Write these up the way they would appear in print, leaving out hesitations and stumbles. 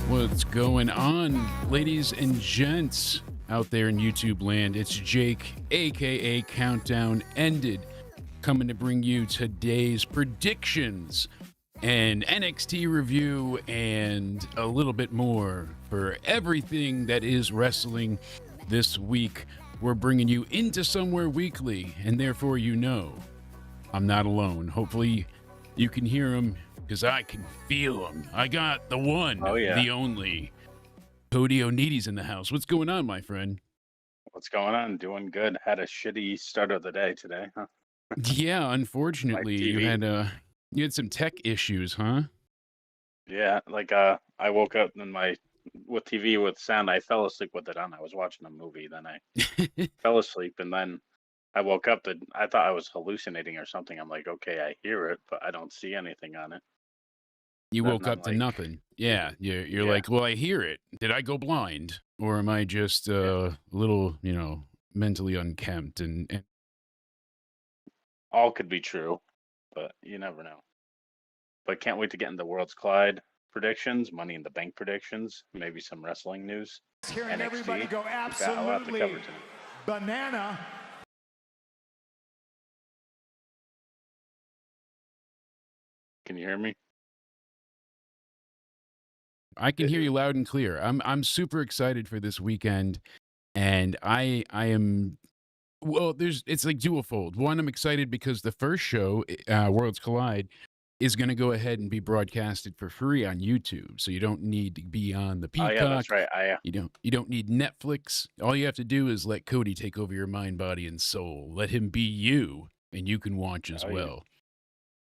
What's going on, ladies and gents out there in YouTube land? It's Jake, aka Countdown Ended, coming to bring you today's predictions and NXT review and a little bit more for everything that is wrestling this week. We're bringing you Into Somewhere Weekly, and therefore you know I'm not alone. Hopefully you can hear him, because I can feel him. I got the one, the only. Cody O'Neady's in the house. What's going on, my friend? What's going on? Doing good. Had a shitty start of the day today, huh? Yeah, unfortunately, you had some tech issues, huh? Yeah, I woke up and with TV with sound, I fell asleep with it on. I was watching a movie, then I fell asleep, and then I woke up and I thought I was hallucinating or something. I'm like, okay, I hear it, but I don't see anything on it. You woke up to nothing. Yeah, you're like, well, I hear it. Did I go blind? Or am I just a little, mentally unkempt? And all could be true, but you never know. But can't wait to get into Worlds Collide predictions, Money in the Bank predictions, maybe some wrestling news. Hearing NXT. Everybody go absolutely banana. Can you hear me? I can hear you loud and clear. I'm super excited for this weekend, and I am. Well, it's like duofold. One, I'm excited because the first show, Worlds Collide, is going to go ahead and be broadcasted for free on YouTube, so you don't need to be on the Peacock. Oh yeah, that's right. You don't need Netflix. All you have to do is let Cody take over your mind, body, and soul. Let him be you, and you can watch as well.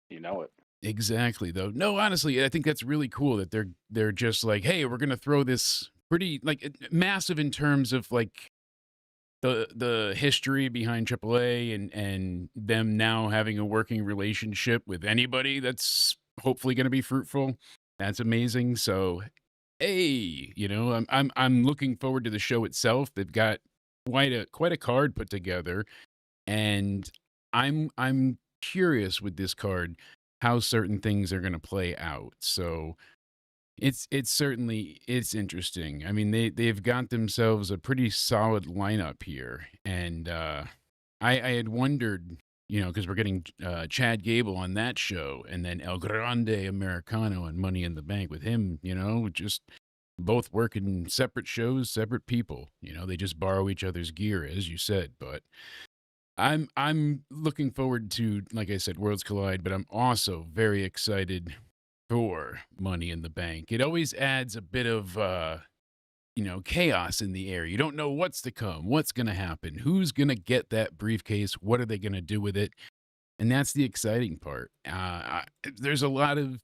You know it. Exactly, though. No, honestly, I think that's really cool that they're just like, hey, we're gonna throw this pretty massive in terms of like the history behind AAA and them now having a working relationship with anybody that's hopefully gonna be fruitful. That's amazing. So, hey, I'm looking forward to the show itself. They've got quite a card put together, and I'm curious with this card how certain things are going to play out. So it's interesting. I mean, they've got themselves a pretty solid lineup here, and I had wondered, because we're getting Chad Gable on that show, and then El Grande Americano and Money in the Bank with him. Just both working separate shows, separate people. They just borrow each other's gear, as you said, but. I'm looking forward to, like I said, Worlds Collide, but I'm also very excited for Money in the Bank. It always adds a bit of, chaos in the air. You don't know what's to come, what's going to happen, who's going to get that briefcase, what are they going to do with it, and that's the exciting part. There's a lot of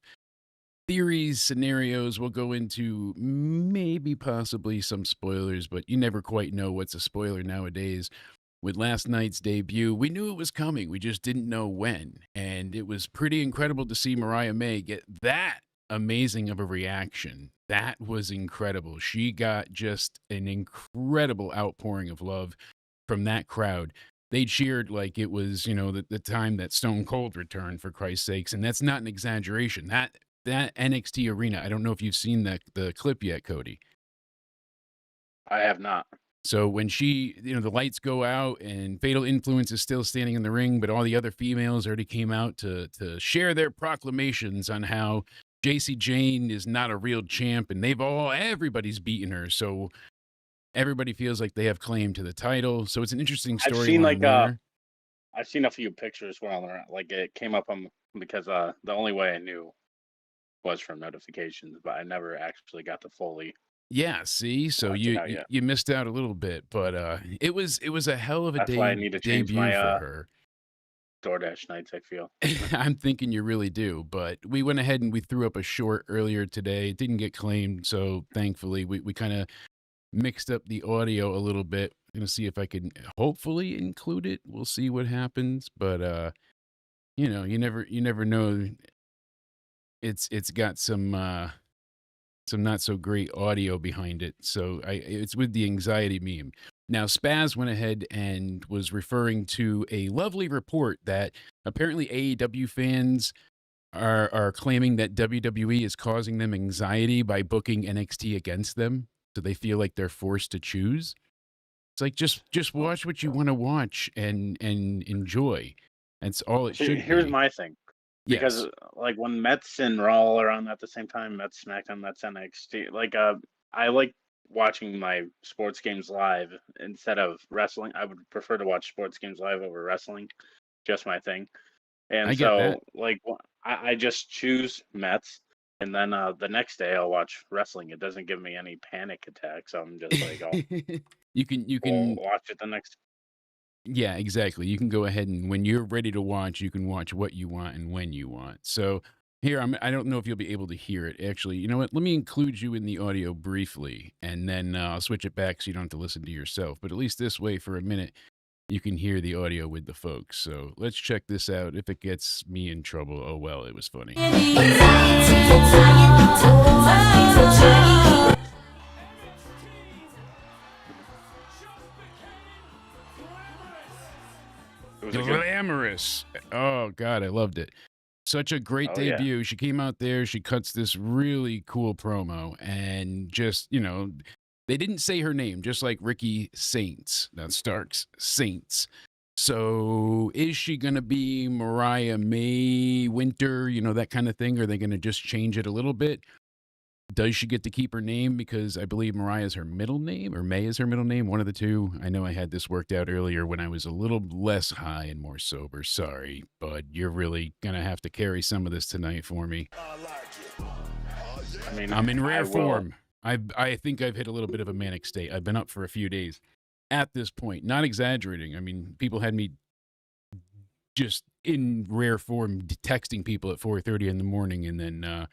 theories, scenarios. We'll go into maybe possibly some spoilers, but you never quite know what's a spoiler nowadays. With last night's debut, we knew it was coming. We just didn't know when. And it was pretty incredible to see Mariah May get that amazing of a reaction. That was incredible. She got just an incredible outpouring of love from that crowd. They cheered like it was, the time that Stone Cold returned, for Christ's sakes. And that's not an exaggeration. That NXT arena, I don't know if you've seen the clip yet, Cody. I have not. So when she, the lights go out and Fatal Influence is still standing in the ring, but all the other females already came out to share their proclamations on how JC Jane is not a real champ, and everybody's beaten her. So everybody feels like they have claim to the title. So it's an interesting story. I've seen a few pictures where it came up because the only way I knew was from notifications, but I never actually got to fully. Yeah, see, so you missed out a little bit, but it was a hell of a That's why I need to change debut my for her. DoorDash nights, I feel. I'm thinking you really do, but we went ahead and we threw up a short earlier today. It didn't get claimed, so thankfully we kind of mixed up the audio a little bit. I'm gonna see if I can hopefully include it. We'll see what happens, but you never know. It's got some not so great audio behind it. So it's with the anxiety meme. Now, Spaz went ahead and was referring to a lovely report that apparently AEW fans are claiming that WWE is causing them anxiety by booking NXT against them, so they feel like they're forced to choose. It's like just watch what you want to watch and enjoy. That's all it should Here's be. my thing. Because Yes. like when Mets and Raw are on at the same time, Mets SmackDown, Mets NXT, like I like watching my sports games live instead of wrestling. I would prefer to watch sports games live over wrestling. Just my thing. And I get that. so like I just choose Mets, and then the next day I'll watch wrestling. It doesn't give me any panic attacks. I'm just like, I'll You can watch it the next. yeah, exactly. You can go ahead and when you're ready to watch, you can watch what you want and when you want. So here, I don't know if you'll be able to hear it. Actually, you know what? Let me include you in the audio briefly, and then I'll switch it back so you don't have to listen to yourself. But at least this way, for a minute, you can hear the audio with the folks. So let's check this out. If it gets me in trouble, oh well, it was funny. It was a good. Glamorous. Oh God, I loved it. Such a great Oh, yeah. debut. She came out there, she cuts this really cool promo, and just, you know, they didn't say her name, just like Ricky Saints, not Starks, Saints. So is she going to be Mariah May Winter, you know, that kind of thing? Are they going to just change it a little bit? Does she get to keep her name? Because I believe Mariah is her middle name, or May is her middle name, one of the two. I know I had this worked out earlier when I was a little less high and more sober. Sorry, bud. You're really going to have to carry some of this tonight for me. I mean, I'm in rare I will. form. I think I've hit a little bit of a manic state. I've been up for a few days at this point. Not exaggerating. I mean, people had me just in rare form texting people at 4:30 in the morning, and then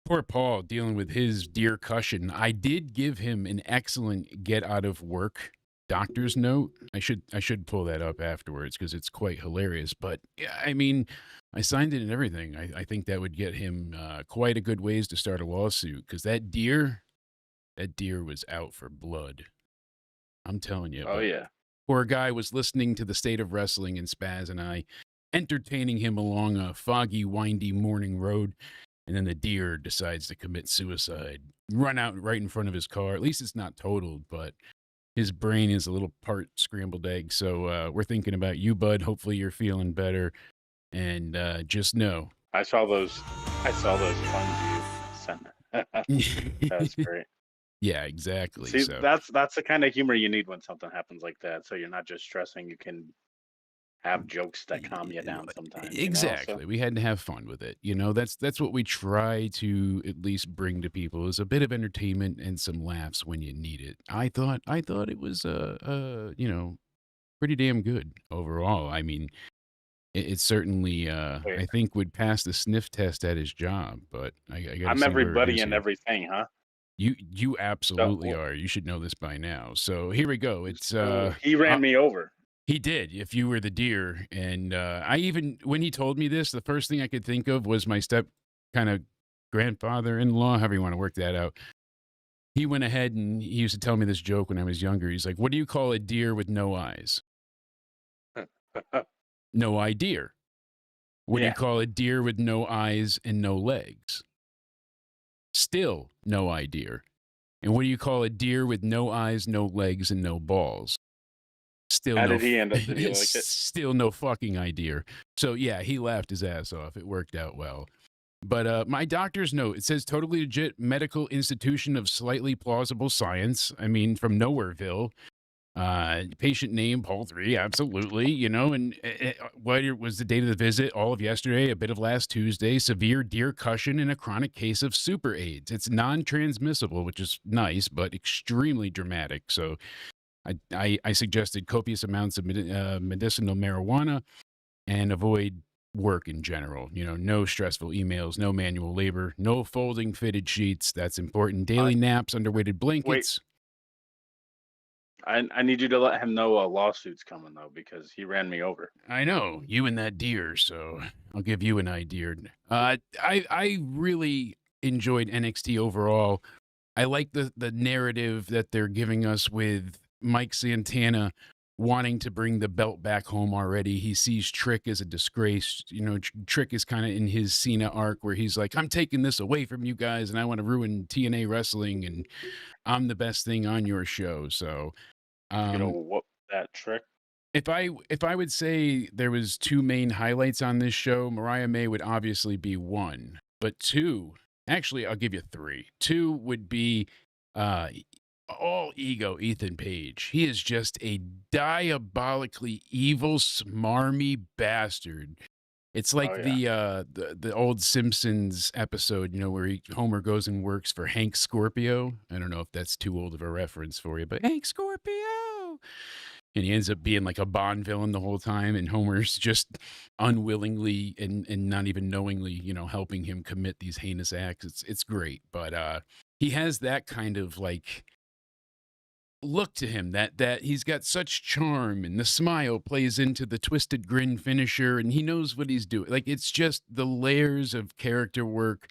poor Paul dealing with his dear cushion. I did give him an excellent get out of work doctor's note. I should pull that up afterwards because it's quite hilarious. But yeah, I mean, I signed it and everything. I think that would get him quite a good ways to start a lawsuit because that deer was out for blood. I'm telling you. Oh, but yeah. poor guy was listening to the State of Wrestling and Spaz and I entertaining him along a foggy, windy morning road. And then the deer decides to commit suicide, run out right in front of his car. At least it's not totaled, but his brain is a little part scrambled egg. So we're thinking about you, bud. Hopefully you're feeling better. And just know. I saw those funds you sent. That's great. Yeah, exactly. See, So that's the kind of humor you need when something happens like that. So you're not just stressing. You can have jokes that calm you down sometimes. Exactly. You know? So, we had to have fun with it. You know, that's what we try to at least bring to people is a bit of entertainment and some laughs when you need it. I thought it was you know, pretty damn good overall. I mean, it certainly wait, I think would pass the sniff test at his job, but I got to I'm see where it everybody is and here. everything, huh? You absolutely well- are. You should know this by now. So here we go. It's So he ran me over. He did. If you were the deer, and I even when he told me this, the first thing I could think of was my step kind of grandfather-in-law, however you want to work that out. He went ahead and he used to tell me this joke when I was younger. He's like, "What do you call a deer with no eyes?" No idea. What do you Yeah. call a deer with no eyes and no legs? Still no idea. And what do you call a deer with no eyes, no legs, and no balls? Still How no, did he end up? Did he like it? Still no fucking idea. So yeah, he laughed his ass off. It worked out well. But my doctor's note, it says totally legit medical institution of slightly plausible science. I mean, from Nowhereville. Patient name, Paul 3, absolutely. You know, and what was the date of the visit? All of yesterday, a bit of last Tuesday, severe deer cushion, and a chronic case of super AIDS. It's non-transmissible, which is nice, but extremely dramatic. So I suggested copious amounts of medicinal marijuana and avoid work in general. You know, no stressful emails, no manual labor, no folding fitted sheets. That's important. Daily naps, underweighted blankets. I need you to let him know a lawsuit's coming though, because he ran me over. I know you and that deer, so I'll give you an idea. I really enjoyed NXT overall. I like the narrative that they're giving us with Mike Santana wanting to bring the belt back home already. He sees Trick as a disgrace. You know, Trick is kind of in his Cena arc where he's like, I'm taking this away from you guys and I want to ruin TNA wrestling and I'm the best thing on your show. So, whoop that Trick. If I would say there was two main highlights on this show, Mariah May would obviously be one, but two, actually, I'll give you three. Two would be all ego Ethan Page. He is just a diabolically evil, smarmy bastard. It's like the old Simpsons episode, you know, where Homer goes and works for Hank Scorpio. I don't know if that's too old of a reference for you, but Hank Scorpio. And he ends up being like a Bond villain the whole time, and Homer's just unwillingly and not even knowingly, you know, helping him commit these heinous acts. It's great, but he has that kind of like look to him that he's got such charm, and the smile plays into the twisted grin finisher, and he knows what he's doing. Like, it's just the layers of character work.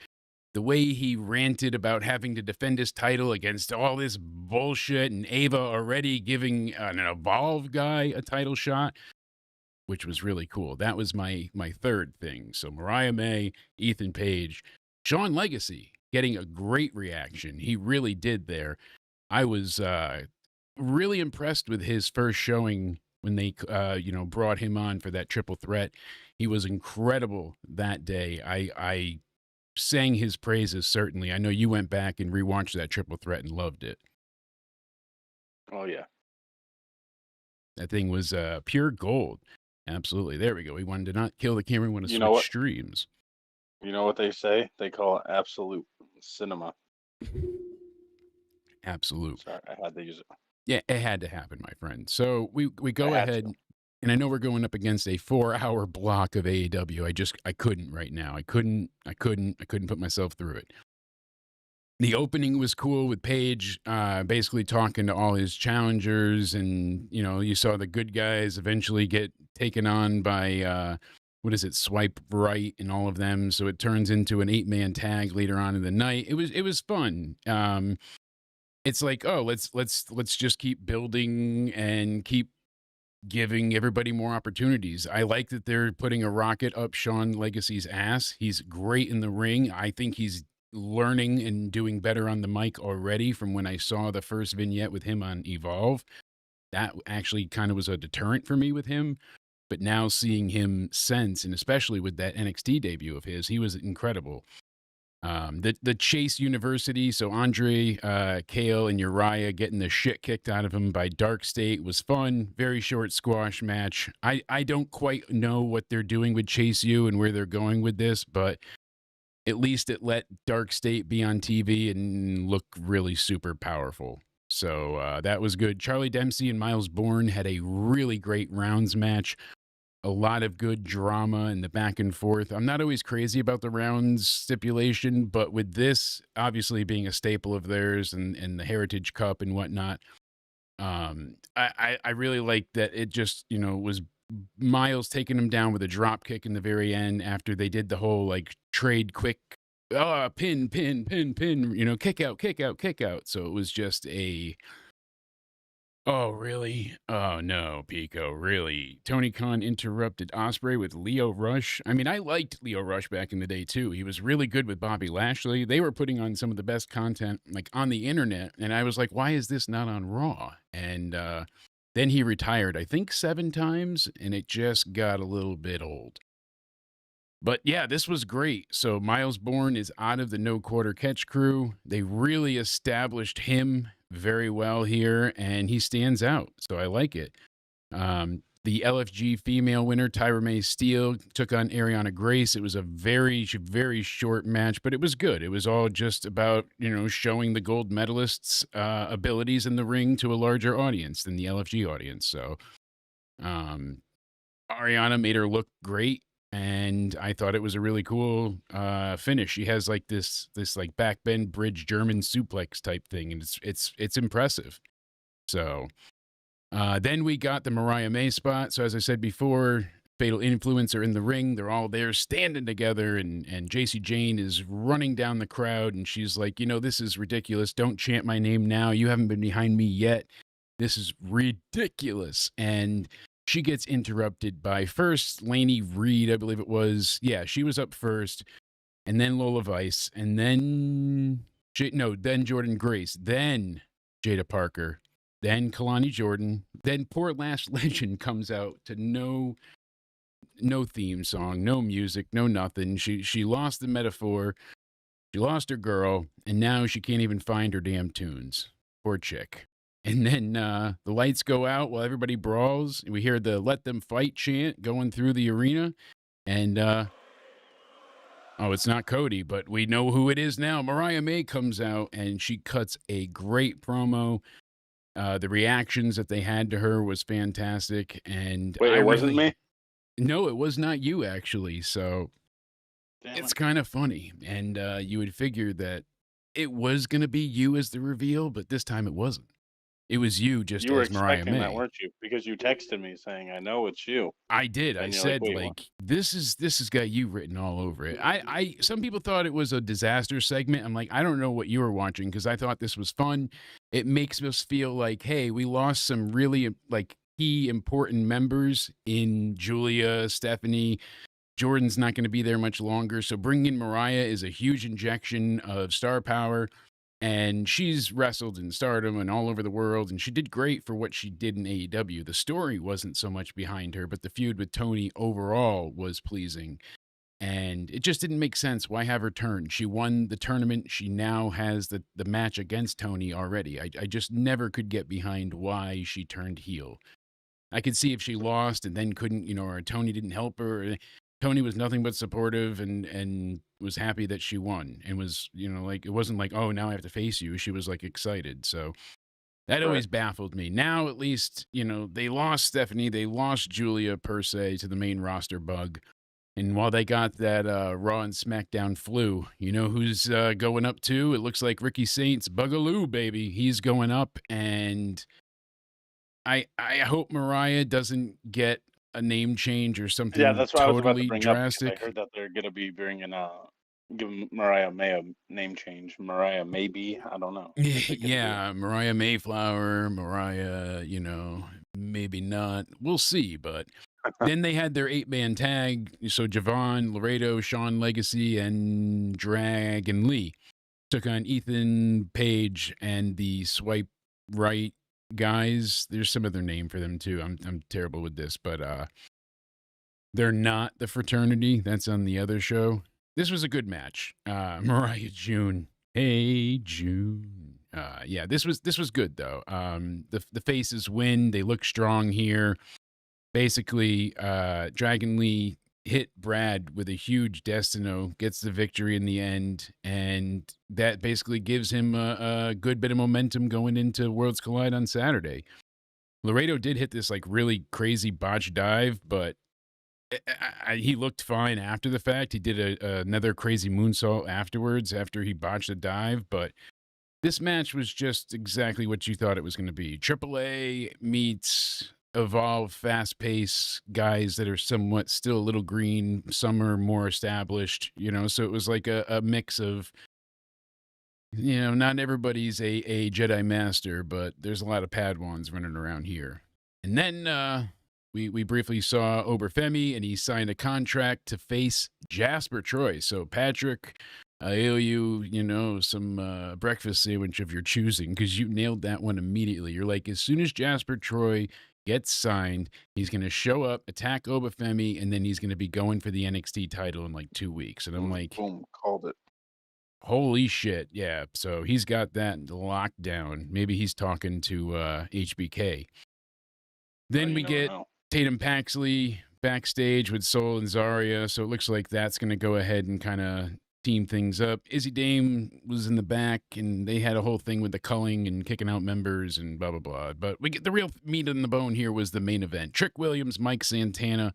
The way he ranted about having to defend his title against all this bullshit, and Ava already giving an Evolve guy a title shot, which was really cool. That was my third thing. So Mariah May, Ethan Page, Shawn Legacy getting a great reaction. He really did there. I was really impressed with his first showing when they brought him on for that triple threat. He was incredible that day. I sang his praises, certainly. I know you went back and rewatched that triple threat and loved it. Oh, yeah. That thing was pure gold. Absolutely. There we go. We wanted to not kill the camera, we want to switch streams. You know what they say? They call it absolute cinema. Absolute. Sorry, I had to use it. Yeah, it had to happen, my friend. So we go ahead, and I know we're going up against a 4-hour block of AEW. I couldn't right now. I couldn't put myself through it. The opening was cool with Page basically talking to all his challengers, and, you know, you saw the good guys eventually get taken on by, Swipe Right and all of them. So it turns into an 8-man tag later on in the night. It was fun. It's like, oh, let's just keep building and keep giving everybody more opportunities. I like that they're putting a rocket up Shawn Legacy's ass. He's great in the ring. I think he's learning and doing better on the mic already from when I saw the first vignette with him on Evolve. That actually kind of was a deterrent for me with him. But now seeing him since, and especially with that NXT debut of his, he was incredible. The Chase University, so Andre, Kale, and Uriah getting the shit kicked out of him by Dark State was fun. Very short squash match. I don't quite know what they're doing with Chase U and where they're going with this, but at least it let Dark State be on TV and look really super powerful. So that was good. Charlie Dempsey and Miles Bourne had a really great rounds match. A lot of good drama and the back and forth. I'm not always crazy about the rounds stipulation, but with this obviously being a staple of theirs and the Heritage Cup and whatnot, I really like that it just, you know, was Miles taking him down with a drop kick in the very end after they did the whole like trade quick, pin, you know, kick out. So it was just a, oh, really? Oh, no, Pico, really? Tony Khan interrupted Ospreay with Lio Rush. I mean, I liked Lio Rush back in the day, too. He was really good with Bobby Lashley. They were putting on some of the best content, like, on the internet. And I was like, why is this not on Raw? And then he retired, I think, 7 times, and it just got a little bit old. But yeah, this was great. So Miles Bourne is out of the No Quarter Catch crew. They really established him very well here, and he stands out. So I like it. The LFG female winner, Tyra May Steele, took on Ariana Grace. It was a very, very short match, but it was good. It was all just about, you know, showing the gold medalists' abilities in the ring to a larger audience than the LFG audience. So Ariana made her look great. And I thought it was a really cool finish. She has like this like backbend bridge German suplex type thing, and it's impressive. So then we got the Mariah May spot. So as I said before, Fatal Influence are in the ring. They're all there standing together, and JC Jane is running down the crowd, and she's like, you know, this is ridiculous. Don't chant my name now. You haven't been behind me yet. This is ridiculous. And she gets interrupted by first Lainey Reed, I believe it was. Yeah, she was up first. And then Lola Vice. And then, then Jordan Grace. Then Jada Parker. Then Kalani Jordan. Then poor Lash Legend comes out to no theme song, no music, no nothing. She lost the metaphor. She lost her girl. And now she can't even find her damn tunes. Poor chick. And then the lights go out while everybody brawls. We hear the "Let Them Fight" chant going through the arena. And, it's not Cody, but we know who it is now. Mariah May comes out, and she cuts a great promo. The reactions that they had to her was fantastic. And wait, it wasn't me? No, it was not you, actually. So it's kind of funny. And you would figure that it was going to be you as the reveal, but this time it wasn't. It was you just You were as Mariah expecting May. that, weren't you? Because you texted me saying, "I know it's you." I did. And I you're said, like, "Wait, this has got you written all over it. Some people thought it was a disaster segment. I'm like, I don't know what you were watching, because I thought this was fun. It makes us feel like, hey, we lost some really key important members in Giulia, Stephanie. Jordan's not going to be there much longer. So bringing in Mariah is a huge injection of star power. And she's wrestled in Stardom and all over the world, and she did great for what she did in AEW. The story wasn't so much behind her, but the feud with Tony overall was pleasing. And it just didn't make sense. Why have her turn? She won the tournament. She now has the match against Tony already. I just never could get behind why she turned heel. I could see if she lost and then couldn't, or Tony didn't help her. Tony was nothing but supportive and was happy that she won, and was, it wasn't like, oh, now I have to face you. She was excited. So that always baffled me. Now, at least, they lost Stephanie. They lost Giulia, per se, to the main roster bug. And while they got that Raw and SmackDown flu, who's going up too? It looks like Ricky Saints, Bugaloo, baby. He's going up, and I hope Mariah doesn't get a name change or something. Yeah, that's what I was about to totally bring drastic. up. I heard that they're going to be bringing giving Mariah May a name change. Mariah Maybe, I don't know. Yeah, Mariah Mayflower, Mariah, maybe not. We'll see, but then they had their 8-man tag. So Javon, Laredo, Sean Legacy, and Dragon Lee took on Ethan Page and the Swipe Right guys. There's some other name for them too. I'm terrible with this, but they're not the fraternity. That's on the other show. This was a good match. Mariah June. Hey June. Yeah, this was good though. The faces win. They look strong here. Basically, Dragon Lee hit Brad with a huge Destino, gets the victory in the end, and that basically gives him a good bit of momentum going into Worlds Collide on Saturday. Laredo did hit this really crazy botch dive, but he looked fine after the fact. He did another crazy moonsault afterwards, after he botched a dive, but this match was just exactly what you thought it was going to be. AAA meets Evolve, fast-paced guys that are somewhat still a little green. Some are more established, so it was like a mix of, not everybody's a Jedi Master, but there's a lot of Padawans running around here. And then we briefly saw Oberfemi, and he signed a contract to face Jasper Troy. So Patrick, I owe you, some breakfast sandwich of your choosing, because you nailed that one immediately. You're like, as soon as Jasper Troy gets signed, he's going to show up, attack Oberfemi, and then he's going to be going for the NXT title in 2 weeks. And I'm like, boom, called it. Holy shit. Yeah. So he's got that locked down. Maybe he's talking to HBK. Then we get Tatum Paxley backstage with Soul and Zarya. So it looks like that's going to go ahead and kind of team things up. Izzy Dame was in the back, and they had a whole thing with the culling and kicking out members and blah, blah, blah. But we get the real meat in the bone here was the main event. Trick Williams, Mike Santana.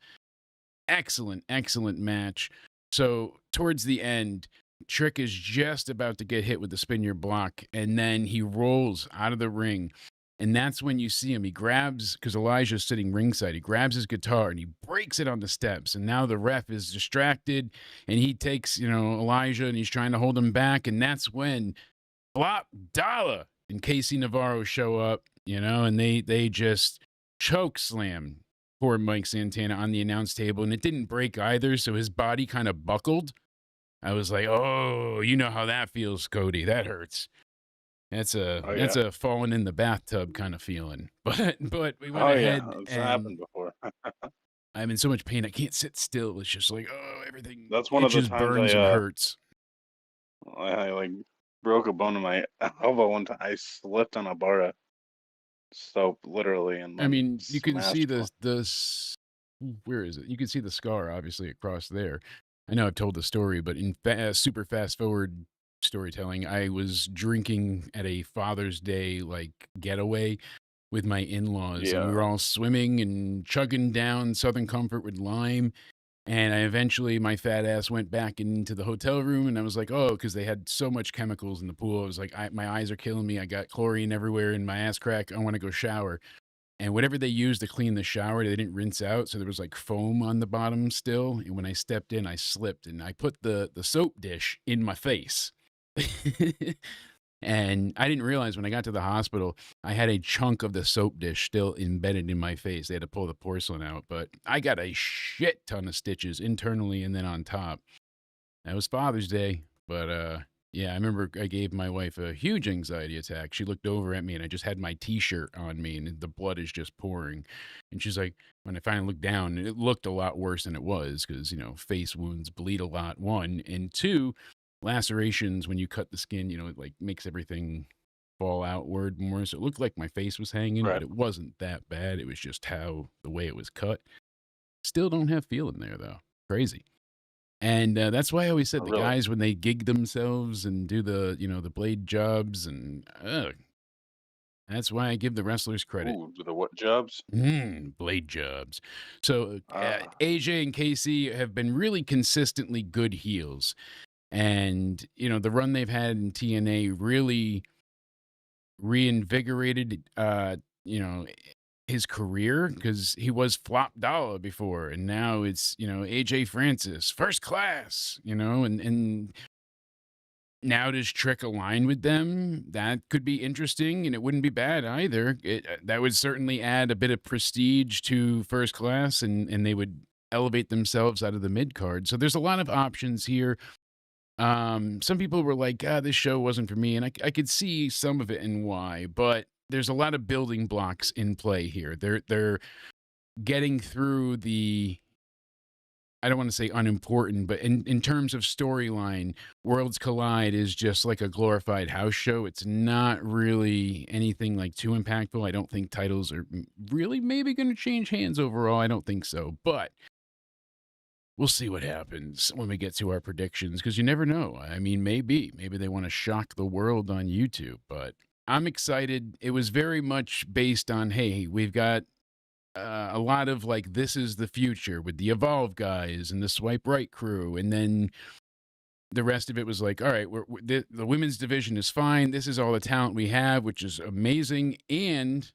Excellent, excellent match. So towards the end, Trick is just about to get hit with the spin your block, and then he rolls out of the ring. And that's when you see him. He grabs, because Elijah's sitting ringside, he grabs his guitar and he breaks it on the steps. And now the ref is distracted, and he takes, Elijah, and he's trying to hold him back. And that's when Flop Dollar and Casey Navarro show up, you know, and they just choke slam poor Mike Santana on the announce table, and it didn't break either, so his body kind of buckled. I was like, oh, you know how that feels, Cody. That hurts. That's a falling in the bathtub kind of feeling. But we went ahead it's and happened before. I'm in so much pain I can't sit still. It's just like, oh, everything. That's one of the times burns and hurts. I like broke a bone in my elbow one time. I slipped on a bar of soap, literally, and I mean, you can see smashed where is it? You can see the scar obviously across there. I know I've told the story, but in super fast forward storytelling, I was drinking at a Father's Day like getaway with my in-laws, and we were all swimming and chugging down Southern Comfort with lime. And my fat ass went back into the hotel room, and I was like, oh, because they had so much chemicals in the pool. I was like, my eyes are killing me. I got chlorine everywhere in my ass crack. I want to go shower. And whatever they used to clean the shower, they didn't rinse out. So there was like foam on the bottom still. And when I stepped in, I slipped and I put the soap dish in my face. And I didn't realize when I got to the hospital, I had a chunk of the soap dish still embedded in my face. They had to pull the porcelain out, but I got a shit ton of stitches internally and then on top. That was Father's Day, but yeah, I remember I gave my wife a huge anxiety attack. She looked over at me and I just had my t-shirt on me and the blood is just pouring. And she's like, when I finally looked down, it looked a lot worse than it was because, you know, face wounds bleed a lot, one. And two, lacerations, when you cut the skin, you know, it like makes everything fall outward more. So it looked like my face was hanging, but it wasn't that bad. It was just the way it was cut. Still don't have feeling there though. Crazy. And that's why I always said guys, when they gig themselves and do the, you know, the blade jobs and that's why I give the wrestlers credit. Ooh, the what jobs? Blade jobs. So AJ and Casey have been really consistently good heels. And, you know, the run they've had in TNA really reinvigorated, you know, his career because he was Flop Dollar before. And now it's, you know, AJ Francis, first class, you know, and now does Trick align with them? That could be interesting and it wouldn't be bad either. That would certainly add a bit of prestige to first class and they would elevate themselves out of the mid card. So there's a lot of options here. Some people were like, this show wasn't for me. And I could see some of it and why, but there's a lot of building blocks in play here. They're getting through I don't want to say unimportant, but in terms of storyline, Worlds Collide is just like a glorified house show. It's not really anything like too impactful. I don't think titles are really maybe going to change hands overall. I don't think so, but we'll see what happens when we get to our predictions because you never know. I mean, maybe they want to shock the world on YouTube, but I'm excited. It was very much based on, hey, we've got a lot of like, this is the future with the Evolve guys and the Swipe Right crew. And then the rest of it was like, all right, the women's division is fine. This is all the talent we have, which is amazing. And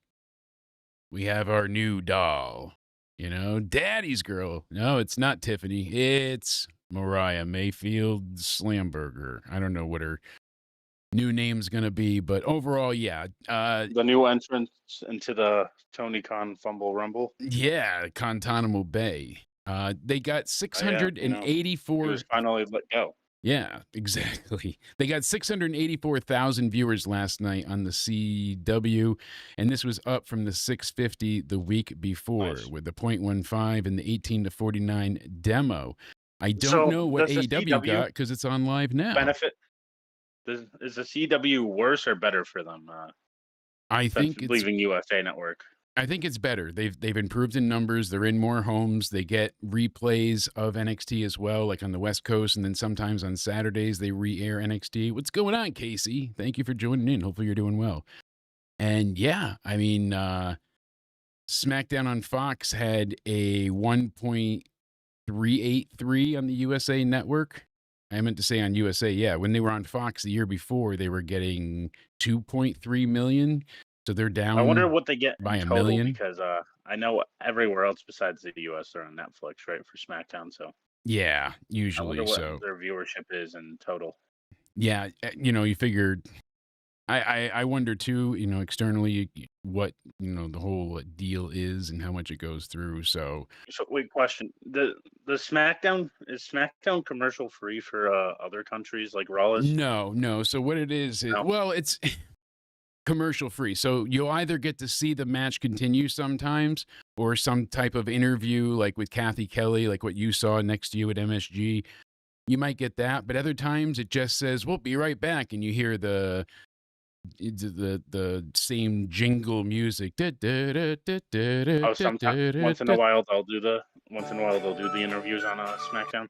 we have our new doll. You know, Daddy's girl. No, it's not Tiffany. It's Mariah Mayfield Slamburger. I don't know what her new name's going to be, but overall, yeah. The new entrance into the Tony Khan Fumble Rumble. Yeah, Guantanamo Bay. They got 684. He was finally let go. Yeah, exactly. They got 684,000 viewers last night on the CW, and this was up from the 650 the week before with the 0.15 and the 18 to 49 demo. I don't know what AEW got because it's on live now. Benefit? Is the CW worse or better for them? I think it's leaving USA Network. I think it's better. They've improved in numbers. They're in more homes. They get replays of NXT as well, like on the West Coast, and then sometimes on Saturdays they re-air NXT. What's going on, Casey? Thank you for joining in. Hopefully you're doing well. And yeah, I mean, SmackDown on Fox had a 1.383 on the USA Network. I meant to say on USA. Yeah, when they were on Fox the year before, they were getting 2.3 million. So they're down. I wonder what they get by in a million because I know everywhere else besides the US are on Netflix, right, for SmackDown. So yeah, usually I wonder so. what their viewership is in total. Yeah, you know, you figured I wonder too, externally what, the whole deal is and how much it goes through. So wait, question: the SmackDown is SmackDown commercial free for other countries like Raw is? no. So what it is, No? well, it's commercial free. So you'll either get to see the match continue sometimes, or some type of interview like with Kathy Kelly, like what you saw next to you at MSG. You might get that, but other times it just says, "We'll be right back," and you hear the same jingle music. Oh, sometimes once in a while they'll do the interviews on SmackDown.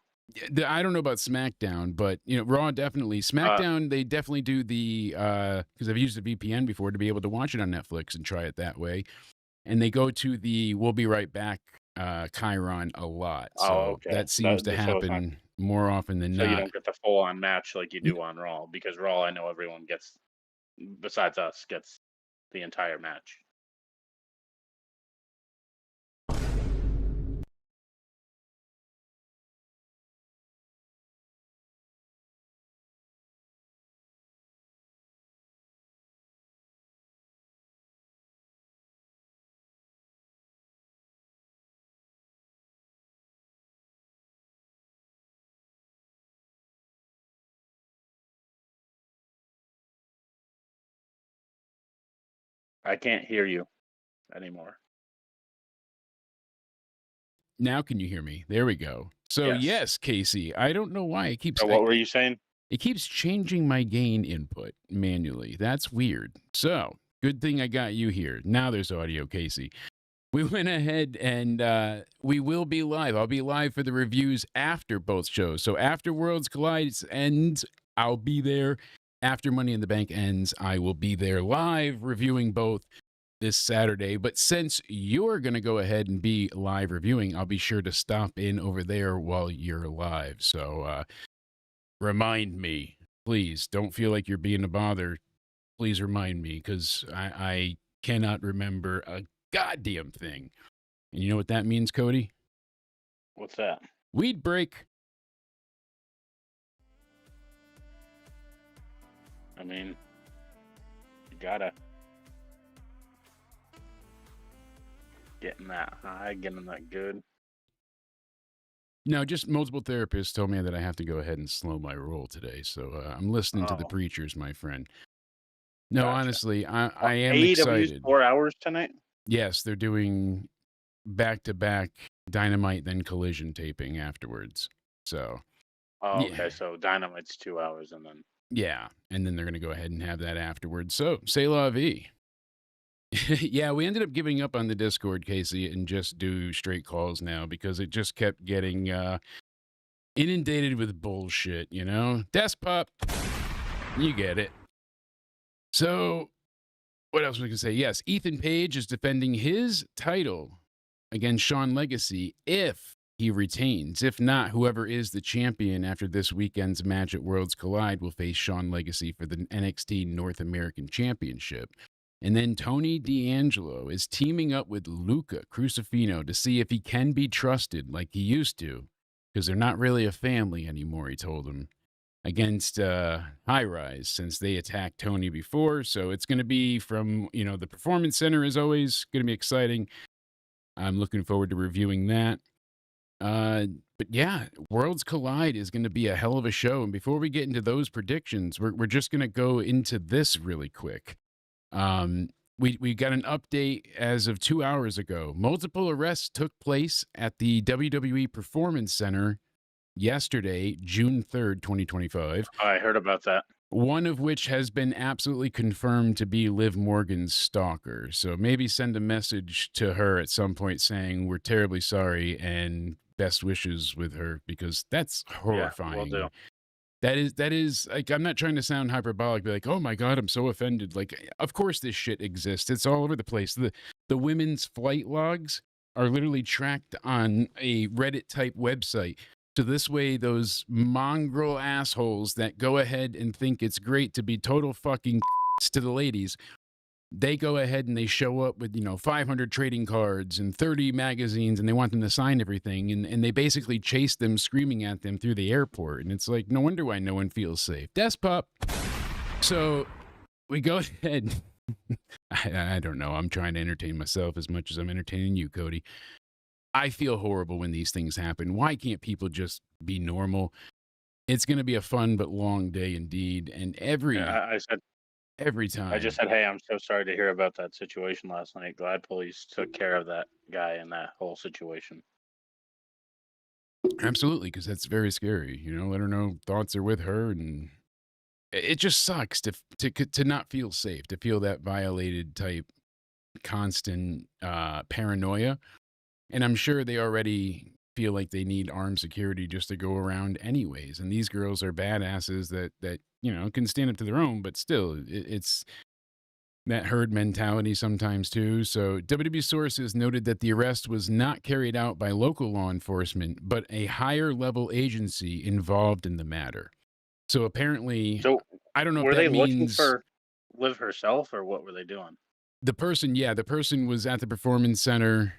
I don't know about SmackDown, but Raw definitely. SmackDown, they definitely do the because I've used a VPN before to be able to watch it on Netflix and try it that way. And they go to the "We'll be right back" Chiron a lot. So okay. that seems to happen more often than not. So you don't get the full on match like you do on Raw, because Raw, I know everyone gets, besides us, gets the entire match. I can't hear you anymore. Now can you hear me? There we go. So yes, Casey, I don't know why it keeps. So what were you saying? It keeps changing my gain input manually. That's weird. So good thing I got you here. Now there's audio, Casey. We went ahead and we will be live. I'll be live for the reviews after both shows. So after Worlds Collide ends, I'll be there. After Money in the Bank ends, I will be there live reviewing both this Saturday. But since you're going to go ahead and be live reviewing, I'll be sure to stop in over there while you're live. So remind me, please. Don't feel like you're being a bother. Please remind me, because I cannot remember a goddamn thing. And you know what that means, Cody? What's that? Weed break. I mean, you gotta getting that high, getting that good. No, just multiple therapists told me that I have to go ahead and slow my roll today. So I'm listening to the preachers, my friend. No, Gotcha. Honestly, I am AEW's excited. 4 hours tonight? Yes, they're doing back-to-back Dynamite, then Collision taping afterwards. So. Oh, okay. So Dynamite's 2 hours, and then. Yeah, and then they're going to go ahead and have that afterwards. So, c'est la vie. Yeah, we ended up giving up on the Discord, Casey, and just do straight calls now because it just kept getting inundated with bullshit, Desk pop, you get it. So, what else was I going to say? Yes, Ethan Page is defending his title against Shawn Legacy if he retains. If not, whoever is the champion after this weekend's match at Worlds Collide will face Shawn Legacy for the NXT North American Championship. And then Tony D'Angelo is teaming up with Luca Crucifino to see if he can be trusted like he used to, because they're not really a family anymore, he told him, against High Rise, since they attacked Tony before. So it's going to be from, the Performance Center, is always going to be exciting. I'm looking forward to reviewing that. But yeah, Worlds Collide is going to be a hell of a show. And before we get into those predictions, we're just going to go into this really quick. We got an update as of 2 hours ago. Multiple arrests took place at the WWE Performance Center yesterday, June 3rd, 2025. I heard about that. One of which has been absolutely confirmed to be Liv Morgan's stalker. So maybe send a message to her at some point saying we're terribly sorry and best wishes with her, because that's horrifying. Yeah, will do. That is like, I'm not trying to sound hyperbolic, but like, oh my God, I'm so offended. Like, of course this shit exists. It's all over the place. The women's flight logs are literally tracked on a Reddit type website. So this way, those mongrel assholes that go ahead and think it's great to be total fucking to the ladies, they go ahead and they show up with, 500 trading cards and 30 magazines, and they want them to sign everything. And they basically chase them, screaming at them through the airport. And it's like, no wonder why no one feels safe. Despop. So we go ahead. I don't know. I'm trying to entertain myself as much as I'm entertaining you, Cody. I feel horrible when these things happen. Why can't people just be normal? It's going to be a fun but long day indeed. And every I time. just said, hey, I'm so sorry to hear about that situation last night. Glad police took care of that guy in that whole situation. Absolutely, because that's very scary. Let her know thoughts are with her, and it just sucks to not feel safe, to feel that violated type constant paranoia. And I'm sure they already feel like they need armed security just to go around anyways. And these girls are badasses that can stand up to their own, but still, it's that herd mentality sometimes too. So WWE sources noted that the arrest was not carried out by local law enforcement, but a higher level agency involved in the matter. So apparently, So I don't know were if they that looking means for Liv herself, or what were they doing? the person was at the performance center.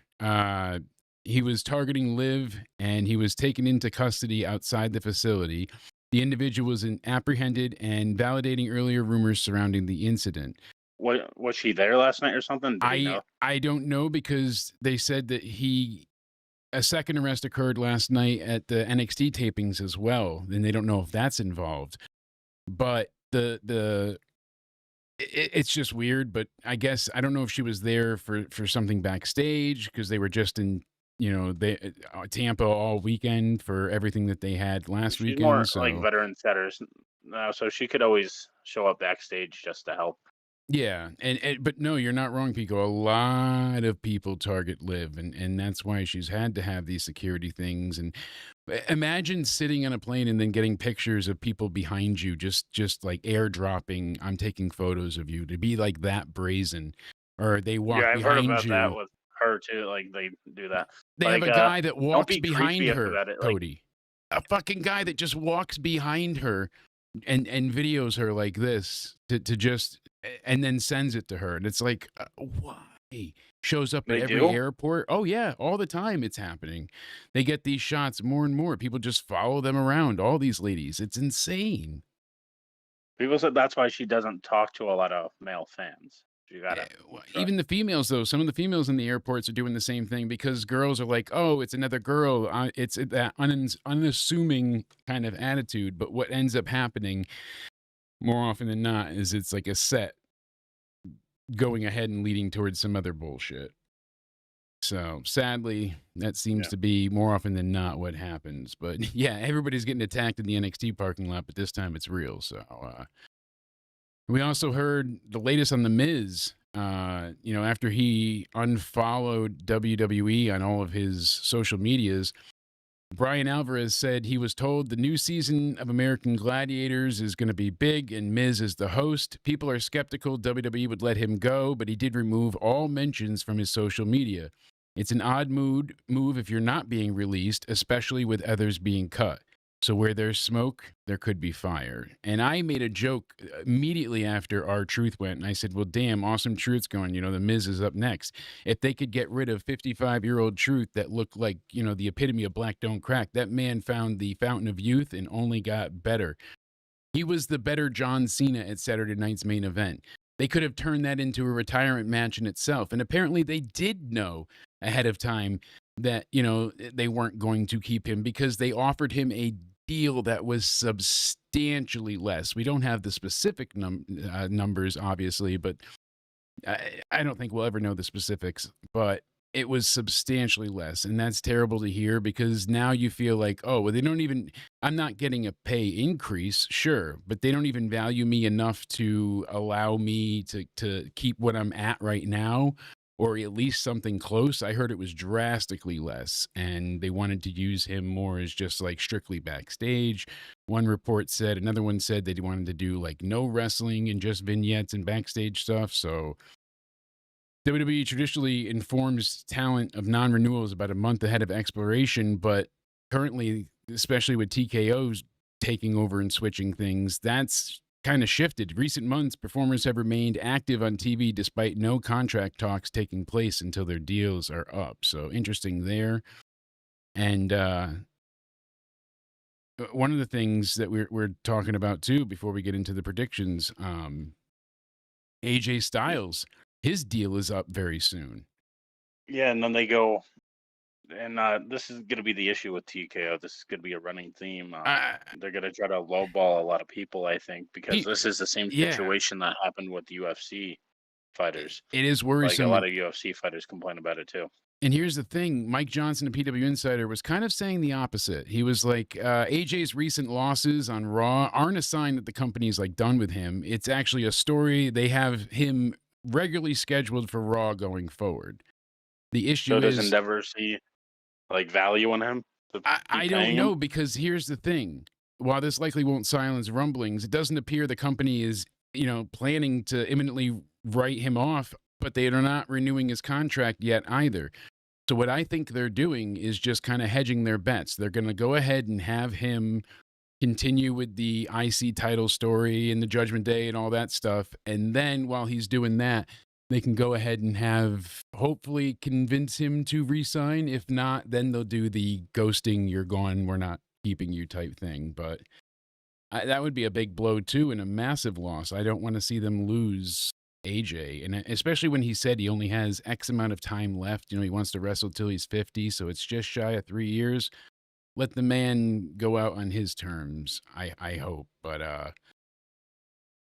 He was targeting Liv, and he was taken into custody outside the facility. The individual was apprehended and validating earlier rumors surrounding the incident. What, was she there last night or something? Did he know? I don't know, because they said that a second arrest occurred last night at the NXT tapings as well, and they don't know if that's involved. But it's just weird. But I guess I don't know if she was there for something backstage, because they were just in Tampa all weekend for everything that they had last She's weekend. more So like veteran setters, so she could always show up backstage just to help. yeah, but no, you're not wrong, Pico. A lot of people target Liv, and that's why she's had to have these security things. And imagine sitting on a plane and then getting pictures of people behind you, just like airdropping. I'm taking photos of you, to be like that brazen, or they walk Yeah, I've heard behind about that you. with her too. Like they do that. They Like, have a guy that don't walks be behind creepy her, about it. Like, Cody. A fucking guy that just walks behind her and videos her like this to just, and then sends it to her. And it's like, why? Shows up at they every do. airport. Oh yeah, all the time it's happening. They get these shots more and more. People just follow them around, all these ladies. It's insane. People said that's why she doesn't talk to a lot of male fans. You gotta Even the females, though, some of the females in the airports are doing the same thing, because girls are like, oh, it's another girl. It's that unassuming kind of attitude. But what ends up happening more often than not is it's like a set going ahead and leading towards some other bullshit. So sadly, that seems to be more often than not what happens. But yeah, everybody's getting attacked in the NXT parking lot, but this time it's real. So we also heard the latest on The Miz. After he unfollowed WWE on all of his social medias, Brian Alvarez said he was told the new season of American Gladiators is going to be big and Miz is the host. People are skeptical WWE would let him go, but he did remove all mentions from his social media. It's an odd move if you're not being released, especially with others being cut. So where there's smoke, there could be fire. And I made a joke immediately after R-Truth went, and I said, well, damn, Awesome Truth's going, The Miz is up next. If they could get rid of 55-year-old Truth that looked like, the epitome of black don't crack, that man found the fountain of youth and only got better. He was the better John Cena at Saturday night's main event. They could have turned that into a retirement match in itself. And apparently they did know ahead of time that, they weren't going to keep him, because they offered him a deal that was substantially less. We don't have the specific numbers, obviously, but I don't think we'll ever know the specifics, but it was substantially less. And that's terrible to hear, because now you feel like, oh, well, I'm not getting a pay increase, sure, but they don't even value me enough to allow me to keep what I'm at right now, or at least something close. I heard it was drastically less, and they wanted to use him more as just like strictly backstage. One report said, another one said they wanted to do like no wrestling and just vignettes and backstage stuff. So WWE traditionally informs talent of non-renewals about a month ahead of expiration, but currently, especially with TKO's taking over and switching things, that's kind of shifted. Recent months, performers have remained active on TV despite no contract talks taking place until their deals are up. So interesting there. And one of the things that we're talking about too, before we get into the predictions, AJ Styles, his deal is up very soon. Yeah, and then they go, and this is going to be the issue with TKO. This is going to be a running theme. They're going to try to lowball a lot of people, I think, because this is the same situation that happened with UFC fighters. It is worrisome. Like a lot of UFC fighters complain about it too. And here's the thing, Mike Johnson, a PW Insider, was kind of saying the opposite. He was like, AJ's recent losses on Raw aren't a sign that the company's like done with him. It's actually a story. They have him regularly scheduled for Raw going forward. The issue is... So does Endeavor see like value in him? I don't know, because here's the thing. While this likely won't silence rumblings, it doesn't appear the company is, planning to imminently write him off, but they are not renewing his contract yet either. So what I think they're doing is just kind of hedging their bets. They're going to go ahead and have him continue with the IC title story and the Judgment Day and all that stuff. And then while he's doing that, they can go ahead and hopefully convince him to resign. If not, then they'll do the ghosting, you're gone, we're not keeping you type thing. But that would be a big blow too, and a massive loss. I don't want to see them lose AJ, and especially when he said he only has X amount of time left. He wants to wrestle till he's 50, so it's just shy of 3 years. Let the man go out on his terms, I hope. But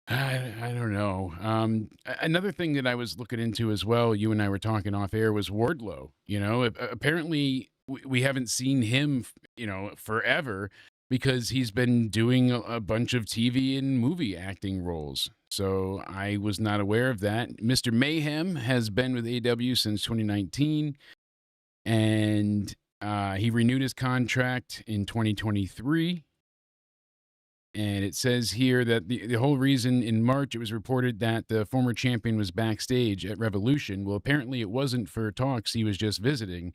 I don't know. Another thing that I was looking into as well, you and I were talking off air, was Wardlow. Apparently we haven't seen him, forever, because he's been doing a bunch of TV and movie acting roles. So I was not aware of that. Mr. Mayhem has been with AEW since 2019, and he renewed his contract in 2023. And it says here that the whole reason in March, it was reported that the former champion was backstage at Revolution. Well, apparently it wasn't for talks. He was just visiting.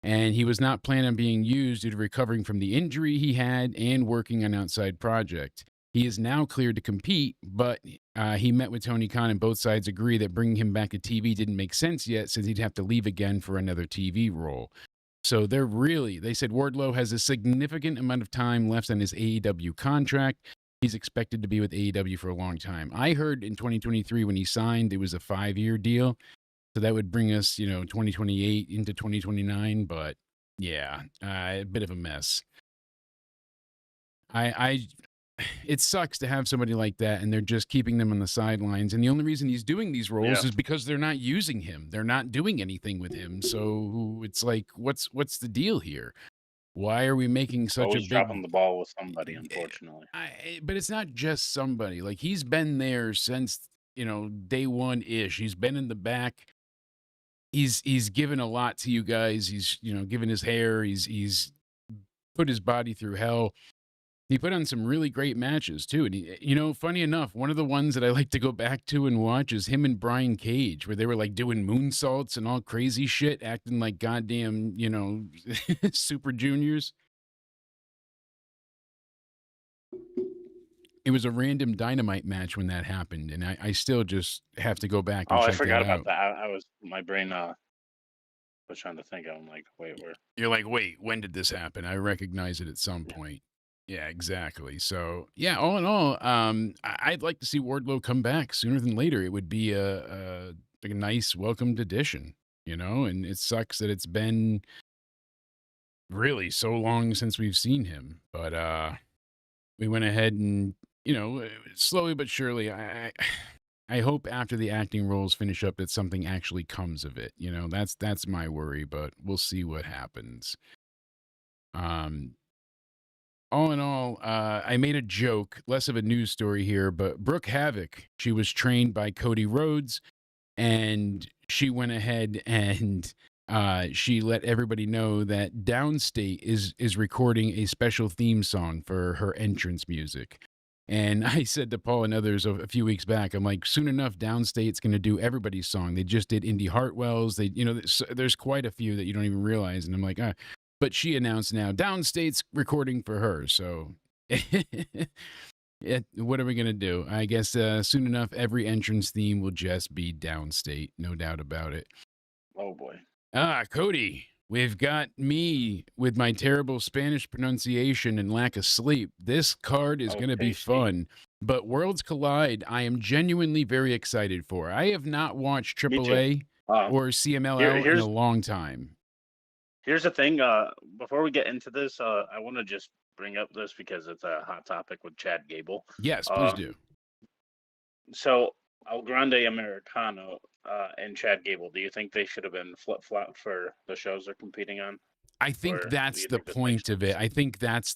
And he was not planning on being used due to recovering from the injury he had and working on outside project. He is now cleared to compete, but he met with Tony Khan and both sides agree that bringing him back to TV didn't make sense yet, since he'd have to leave again for another TV role. So they said Wardlow has a significant amount of time left on his AEW contract. He's expected to be with AEW for a long time. I heard in 2023 when he signed, it was a 5-year deal. So that would bring us, 2028 into 2029. But yeah, a bit of a mess. It sucks to have somebody like that, and they're just keeping them on the sidelines. And the only reason he's doing these roles is because they're not using him. They're not doing anything with him. So it's like, what's the deal here? Why are we making such Always dropping the ball with somebody, unfortunately. But it's not just somebody. Like, he's been there since, day one-ish. He's been in the back. He's given a lot to you guys. He's, given his hair. He's put his body through hell. He put on some really great matches, too. And, funny enough, one of the ones that I like to go back to and watch is him and Brian Cage, where they were, like, doing moonsaults and all crazy shit, acting like goddamn, super juniors. It was a random Dynamite match when that happened, and I still just have to go back and check that out. I forgot about that. My brain was trying to think. I'm like, wait, where? You're like, wait, when did this happen? I recognize it at some point. Yeah, exactly. So, yeah, all in all, I'd like to see Wardlow come back sooner than later. It would be a nice welcomed addition, and it sucks that it's been really so long since we've seen him. But we went ahead and, slowly but surely, I hope after the acting roles finish up that something actually comes of it. That's my worry, but we'll see what happens. All in all, I made a joke, less of a news story here, but Brooke Havoc, she was trained by Cody Rhodes, and she went ahead and she let everybody know that Downstate is recording a special theme song for her entrance music. And I said to Paul and others a few weeks back, I'm like, soon enough, Downstate's going to do everybody's song. They just did Indy Hartwell's. There's quite a few that you don't even realize. And I'm like, but she announced now Downstate's recording for her. So what are we going to do? I guess soon enough, every entrance theme will just be Downstate. No doubt about it. Oh, boy. Cody, we've got me with my terrible Spanish pronunciation and lack of sleep. This card is going to be fun. But Worlds Collide, I am genuinely very excited for. I have not watched Me too. AAA or CMLL in a long time. Here's the thing. Before we get into this, I want to just bring up this because it's a hot topic with Chad Gable. Yes, please do. So, El Grande Americano and Chad Gable, do you think they should have been flip-flop for the shows they're competing on? I think that's the point of it. I think that's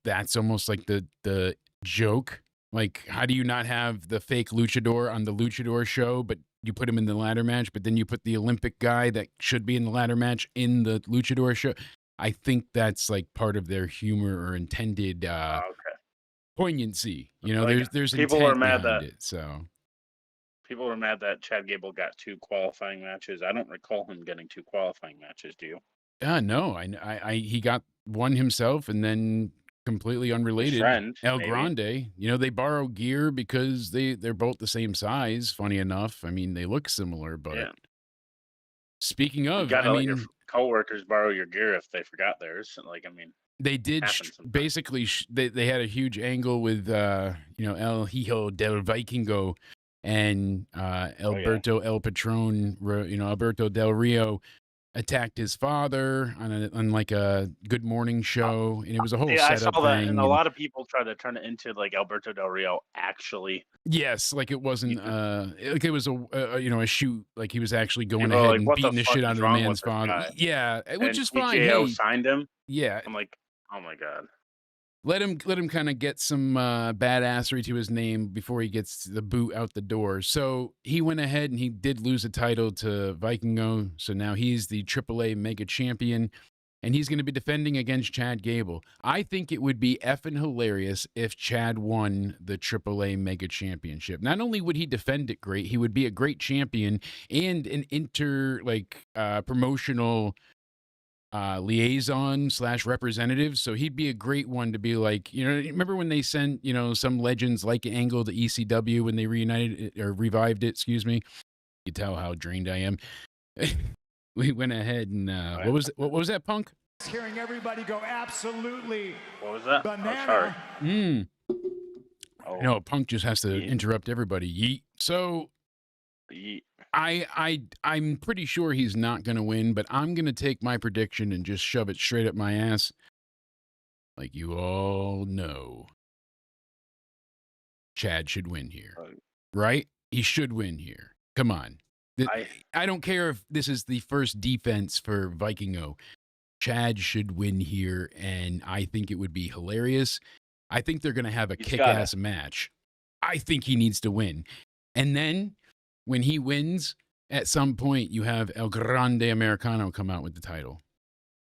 that's almost like the joke. Like, how do you not have the fake luchador on the luchador show, but you put him in the ladder match, but then you put the Olympic guy that should be in the ladder match in the luchador show? I think that's like part of their humor or intended poignancy. You know, like, there's people intent are mad behind that it. So people were mad that Chad Gable got 2 qualifying matches. I don't recall him getting 2 qualifying matches. Do you? No, he got one himself, and then completely unrelated, El Grande. You know, they borrow gear because they're both the same size. Funny enough, I mean, they look similar. But speaking of, I mean, your coworkers borrow your gear if they forgot theirs. Like, I mean, they did basically. They had a huge angle with El Hijo del Vikingo and Alberto El Patron. Alberto Del Rio attacked his father on like a Good Morning show, and it was a whole setup I saw that, thing. And a lot of people try to turn it into like Alberto Del Rio actually. Yes, like it wasn't like it was a shoot, like he was actually going ahead and beating the shit out of the man's father. Yeah, which is fine. TKO signed him. Yeah, I'm like, oh my god. Let him kind of get some badassery to his name before he gets the boot out the door. So he went ahead and he did lose a title to Vikingo. So now he's the AAA Mega Champion, and he's going to be defending against Chad Gable. I think it would be effing hilarious if Chad won the AAA Mega Championship. Not only would he defend it great, he would be a great champion and an promotional liaison / representative. So he'd be a great one to be like, remember when they sent, some legends like Angle to ECW when they reunited it, or revived it, excuse me. You tell how drained I am. We went ahead and what was that, Punk? Hearing everybody go absolutely. What was that? Banana. No, Punk just has to interrupt everybody. Yeet. So I'm pretty sure he's not going to win, but I'm going to take my prediction and just shove it straight up my ass. Like you all know, Chad should win here, right? He should win here. Come on. I don't care if this is the first defense for Vikingo. Chad should win here, and I think it would be hilarious. I think they're going to have a kick-ass match. I think he needs to win. And then when he wins, at some point, you have El Grande Americano come out with the title.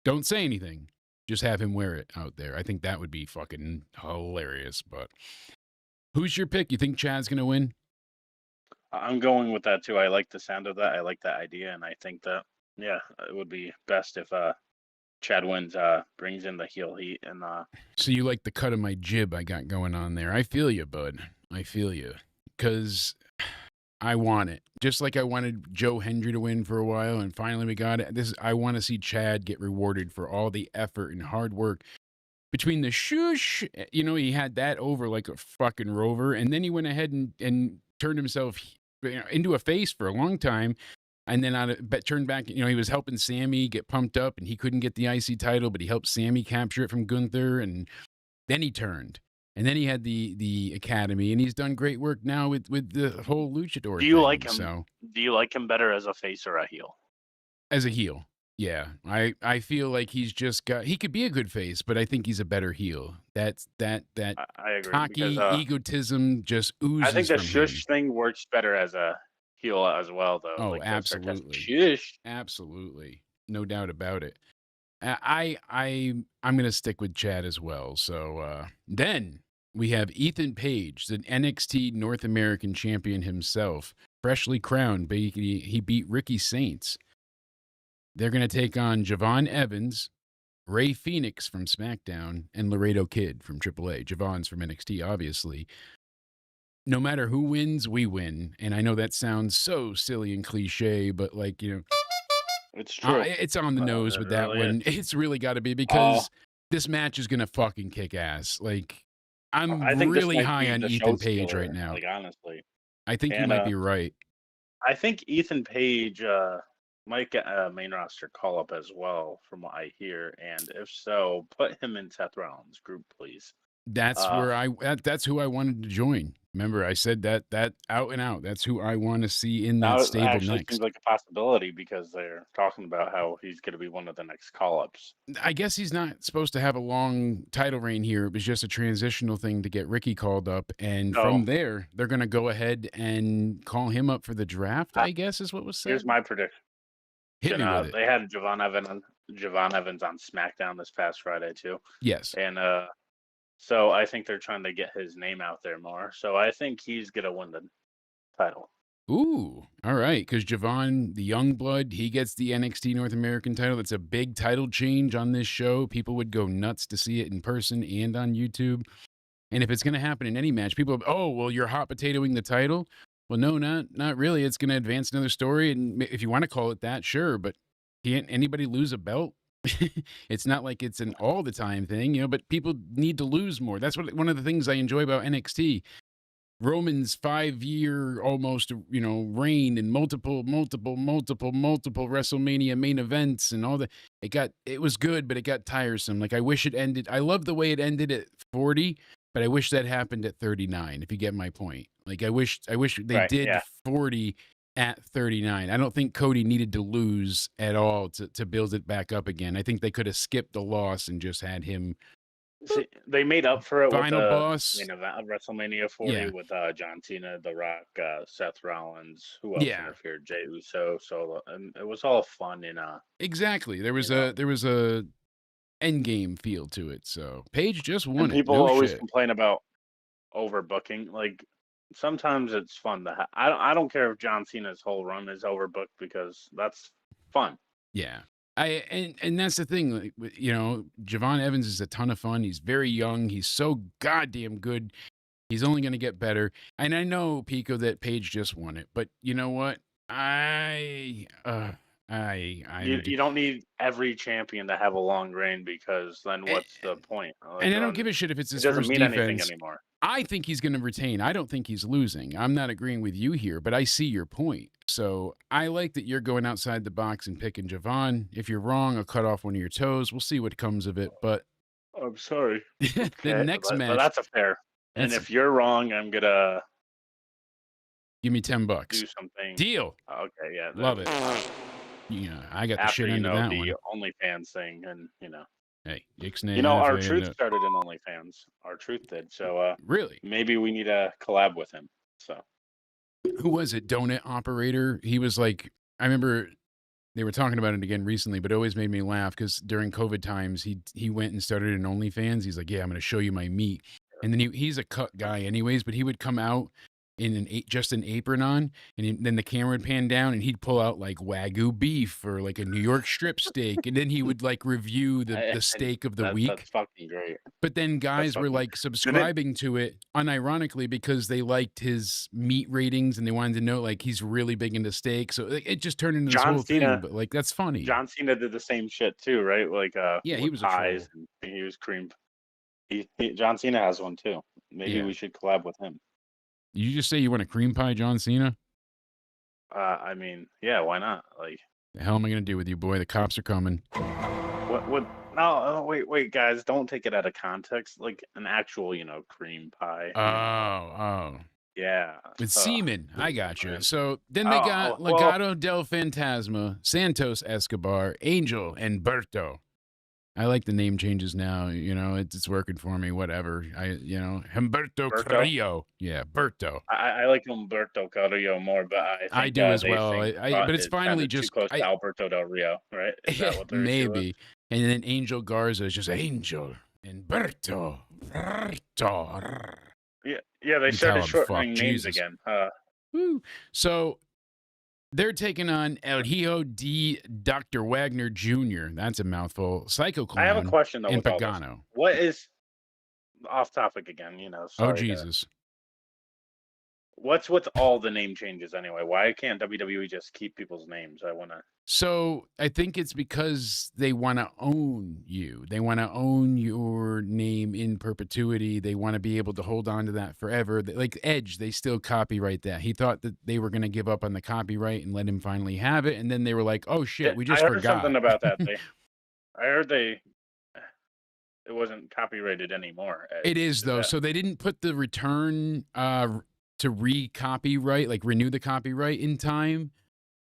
Don't say anything. Just have him wear it out there. I think that would be fucking hilarious. But who's your pick? You think Chad's going to win? I'm going with that, too. I like the sound of that. I like that idea. And I think that, it would be best if Chad wins, brings in the heel heat. And So you like the cut of my jib I got going on there. I feel you, bud. I feel you. Because I want it. Just like I wanted Joe Hendry to win for a while, and finally we got it. I want to see Chad get rewarded for all the effort and hard work. Between the shush, he had that over like a fucking rover, and then he went ahead and turned himself into a face for a long time, and then turned back. He was helping Sammy get pumped up, and he couldn't get the IC title, but he helped Sammy capture it from Gunther, and then he turned. And then he had the Academy, and he's done great work now with the whole luchador. Do you like him? Do you like him better as a face or a heel? As a heel, yeah. I feel like he could be a good face, but I think he's a better heel. I agree, cocky egotism just oozes. I think the from shush him. Thing works better as a heel as well, though. Oh, like absolutely, shush. Absolutely, no doubt about it. I'm gonna stick with Chad as well. So then we have Ethan Page, the NXT North American champion himself, freshly crowned. He beat Ricky Saints. They're going to take on Javon Evans, Ray Phoenix from SmackDown, and Laredo Kid from AAA. Javon's from NXT, obviously. No matter who wins, we win. And I know that sounds so silly and cliche, but it's true. It's on the nose with that one. It's really got to be, because this match is going to fucking kick ass. Like, I'm I think this really might high be on the Ethan show Page stealer, right now. like, honestly. I think you And might be right. I think Ethan Page might get a main roster call up as well, from what I hear. And if so, put him in Seth Rollins' group, please. That's where that's who I wanted to join. Remember, I said that out and out. That's who I want to see in that Now it stable actually next. seems like a possibility because they're talking about how he's going to be one of the next call-ups. I guess he's not supposed to have a long title reign here. It was just a transitional thing to get Ricky called up, and from there, they're going to go ahead and call him up for the draft. I guess is what was said. Here's my prediction. Hit me with it. They had Javon Evans on SmackDown this past Friday too. Yes. And so I think they're trying to get his name out there more. So I think he's gonna win the title. Ooh, all right. Because Javon, the young blood, he gets the NXT North American title. That's a big title change on this show. People would go nuts to see it in person and on YouTube. And if it's going to happen in any match, people, oh, well, you're hot potatoing the title. Well, no, not really. It's going to advance another story. And if you want to call it that, sure. But can't anybody lose a belt? It's not like it's an all the time thing, but people need to lose more. That's one of the things I enjoy about NXT. Roman's 5-year almost, reign and multiple WrestleMania main events and all that. It was good, but it got tiresome. Like, I wish it ended. I love the way it ended at 40, but I wish that happened at 39, if you get my point. Like, I wish they did 40 at 39. I don't think Cody needed to lose at all to build it back up again. I think they could have skipped the loss and just had him. See, they made up for it Final with boss. WrestleMania 40 with John Cena, The Rock, Seth Rollins, who else interfered? Jey Uso, Solo, and it was all fun and exactly. There was a end game feel to it. So Page just won and it. People No always shit. complain about overbooking. Like, sometimes it's fun to have. I don't care if John Cena's whole run is overbooked because that's fun. Yeah. And that's the thing, like, Javon Evans is a ton of fun. He's very young. He's so goddamn good. He's only going to get better. And I know, Pico, that Page just won it, but you know what? You don't need every champion to have a long reign because then what's the point? Like, and I don't give a shit if it's his it doesn't first mean defense. anything anymore. I think he's going to retain. I don't think he's losing. I'm not agreeing with you here, but I see your point. So I like that you're going outside the box and picking Javon. If you're wrong, I'll cut off one of your toes. We'll see what comes of it. But I'm sorry. The next match. But that's a fair. And if you're wrong, I'm gonna give me $10. Do something. Deal. Okay, yeah. Love it. I got the shit into that the one. OnlyFans thing, and Hey, our Truth started in OnlyFans. Our Truth did. So really, maybe we need a collab with him. So who was it? Donut Operator. He was like, I remember they were talking about it again recently, but it always made me laugh because during COVID times, he went and started an OnlyFans. He's like, yeah, I'm going to show you my meat. And then he's a cut guy anyways, but he would come out in just an apron on, and then the camera would pan down, and he'd pull out like Wagyu beef or like a New York strip steak, and then he would like review the steak of the week. That's fucking great. But then guys were like subscribing to it unironically because they liked his meat ratings and they wanted to know like he's really big into steak. So it just turned into this whole thing. But like that's funny. John Cena did the same shit too, right? Like he was pies and he was cream. John Cena has one too. Maybe we should collab with him. You just say you want a cream pie, John Cena? I mean, yeah, why not? Like, the hell am I gonna do with you, boy? The cops are coming. What? No, wait, guys, don't take it out of context. Like an actual, cream pie. Oh. Yeah. With semen. I got you. So then they got Legado del Fantasma, Santos Escobar, Angel, and Berto. I like the name changes now. It's working for me. Whatever. Humberto Carrillo. Yeah, Berto. I like Humberto Carrillo more, but I do as well. But it's finally just too close to Alberto Del Rio, right? Is that what maybe. And then Angel Garza is just Angel and Berto. Yeah. They started shortening names again. So they're taking on El Hijo de Dr. Wagner Jr. That's a mouthful. Psycho Clown. I have a question though. And Pagano. What is off topic again? Sorry Jesus. What's with all the name changes anyway? Why can't WWE just keep people's names? I want to. So I think it's because they want to own you. They want to own your name in perpetuity. They want to be able to hold on to that forever. Like Edge, they still copyright that. He thought that they were going to give up on the copyright and let him finally have it. And then they were like, oh shit, we just I heard forgot. something about that. I heard it wasn't copyrighted anymore. It is though. So they didn't put the return to re-copyright, like renew the copyright in time.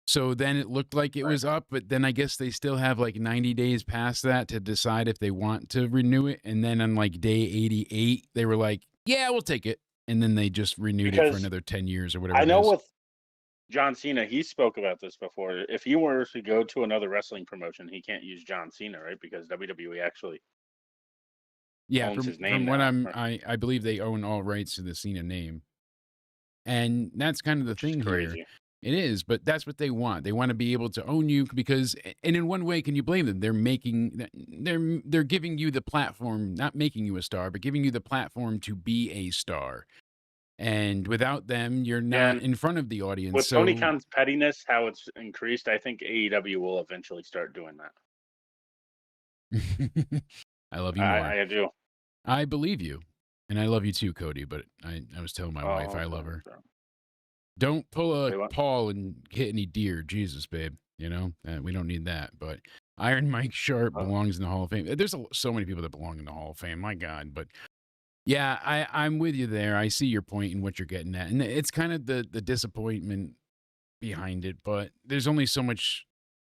So then it looked like it was up, but then I guess they still have like 90 days past that to decide if they want to renew it. And then on like day 88, they were like, yeah, we'll take it. And then they just renewed it for another 10 years or whatever. I know with John Cena, he spoke about this before. If he were to go to another wrestling promotion, he can't use John Cena, right? Because WWE actually owns his name. From what I believe they own all rights to the Cena name. And that's kind of the thing here. It is, but that's what they want. They want to be able to own you because, and in one way, can you blame them? They're giving you the platform, not making you a star, but giving you the platform to be a star. And without them, you're not in front of the audience. With Tony Khan's pettiness, how it's increased, I think AEW will eventually start doing that. I love you more. I do. I believe you. And I love you too, Cody, but I was telling my wife I love her. Don't pull a Paul and hit any deer. Jesus, babe. You know, we don't need that. But Iron Mike Sharp belongs in the Hall of Fame. There's so many people that belong in the Hall of Fame. My God. But yeah, I'm with you there. I see your point and what you're getting at. And it's kind of the disappointment behind it. But there's only so much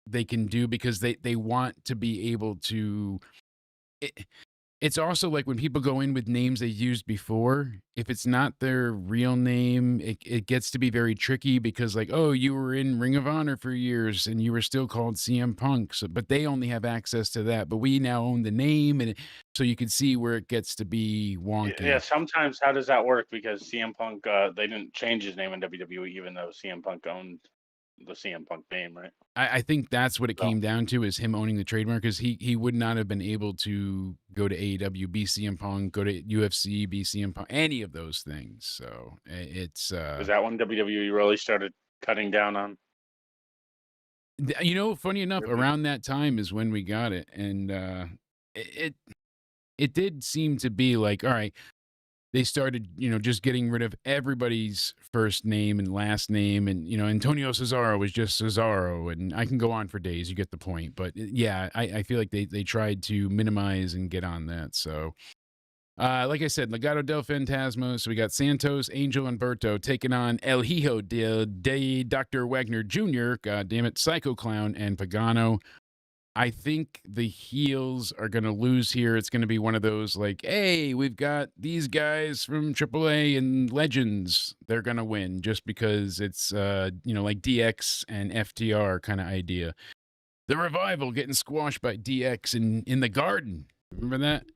they can do because they want to be able to... It's also like when people go in with names they used before, if it's not their real name, it gets to be very tricky because like, oh, you were in Ring of Honor for years and you were still called CM Punk. So, but they only have access to that. But we now own the name. And so you can see where it gets to be wonky. Yeah, sometimes how does that work? Because CM Punk, they didn't change his name in WWE even though CM Punk owned the CM Punk name, right? I think that's what it came down to is him owning the trademark because he would not have been able to go to AEW, be CM Punk, go to UFC, be CM Punk, any of those things. So it's... Was that when WWE really started cutting down on? You know, funny enough, around that time is when we got it. And it did seem to be like, all right, they started, just getting rid of everybody's first name and last name. And, Antonio Cesaro was just Cesaro. And I can go on for days. You get the point. But yeah, I feel like they tried to minimize and get on that. So, like I said, Legado del Fantasma. So we got Santos, Angel, and Berto taking on El Hijo de Dr. Wagner Jr., God damn it, Psycho Clown, and Pagano. I think the heels are going to lose here. It's going to be one of those like, hey, we've got these guys from AAA and Legends. They're going to win just because it's, like DX and FTR kind of idea. The Revival getting squashed by DX in the Garden. Remember that?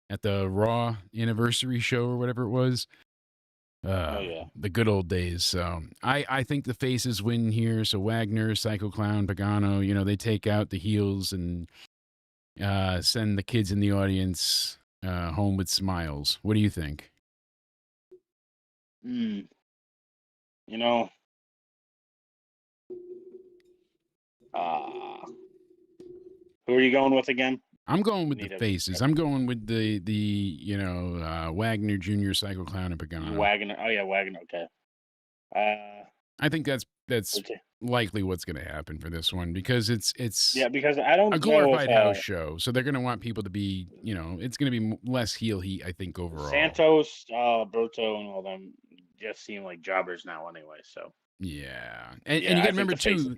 At the Raw anniversary show or whatever it was. The good old days. So I think the faces win here. So Wagner, Psycho Clown, Pagano, they take out the heels and send the kids in the audience home with smiles. What do you think? Who are you going with again? I'm going with the faces. I'm going with the Wagner Jr., Psycho Clown, and Pagano. Wagner. Oh yeah, Wagner. Okay. I think that's likely what's going to happen for this one because it's because I don't a glorified house show, so they're going to want people to be it's going to be less heel heat. I think overall. Santos, Berto, and all them just seem like jobbers now anyway. So yeah, and you got to remember too.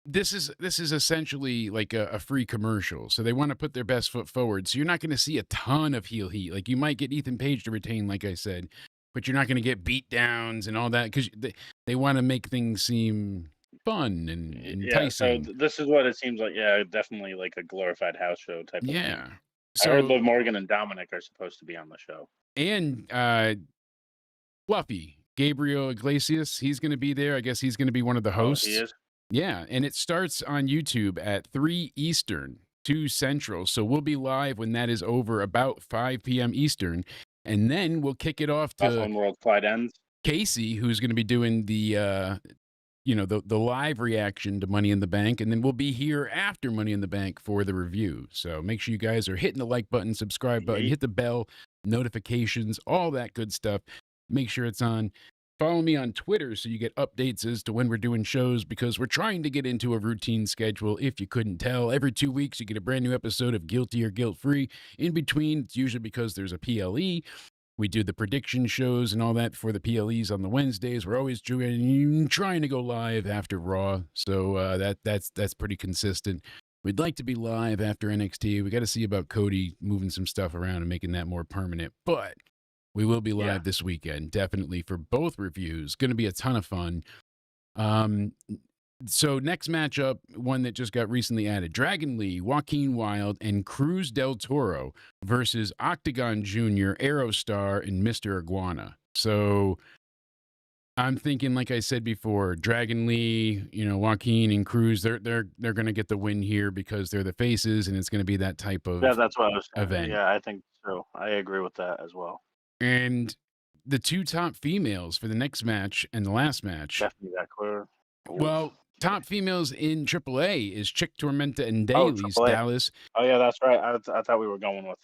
This is essentially like a free commercial, so they want to put their best foot forward. So you're not going to see a ton of heel heat. Like you might get Ethan Page to retain, like I said, but you're not going to get beat downs and all that because they want to make things seem fun and enticing. So this is what it seems like. Yeah, definitely like a glorified house show type of thing. Yeah. So I heard Liv Morgan and Dominic are supposed to be on the show. And Fluffy, Gabriel Iglesias, he's going to be there. I guess he's going to be one of the hosts. He is? Yeah, and it starts on YouTube at 3 Eastern, 2 Central. So we'll be live when that is over about 5 p.m. Eastern. And then we'll kick it off to... That's when Worldwide ends? Casey, who's going to be doing the live reaction to Money in the Bank, and then we'll be here after Money in the Bank for the review. So make sure you guys are hitting the like button, subscribe button, hit the bell, notifications, all that good stuff. Make sure it's on. Follow me on Twitter so you get updates as to when we're doing shows, because we're trying to get into a routine schedule. If you couldn't tell, every 2 weeks you get a brand new episode of Guilty or Guilt Free. In between, it's usually because there's a PLE. We do the prediction shows and all that for the PLEs on the Wednesdays. We're always trying to go live after Raw, so that's pretty consistent. We'd like to be live after NXT. We got to see about Cody moving some stuff around and making that more permanent, but we will be live this weekend, definitely, for both reviews. Going to be a ton of fun. So next matchup, one that just got recently added, Dragon Lee, Joaquin Wilde, and Cruz del Toro versus Octagon Jr., Aerostar, and Mr. Iguana. So I'm thinking, like I said before, Dragon Lee, Joaquin and Cruz, they're going to get the win here because they're the faces, and it's going to be that type of that's what I was saying. event. Yeah, I think so. I agree with that as well. And the two top females for the next match and the last match. Definitely that clear. Well, top females in AAA is Chik, Tormenta, and Dalys. Dalys. Oh, yeah, that's right. I thought we were going with.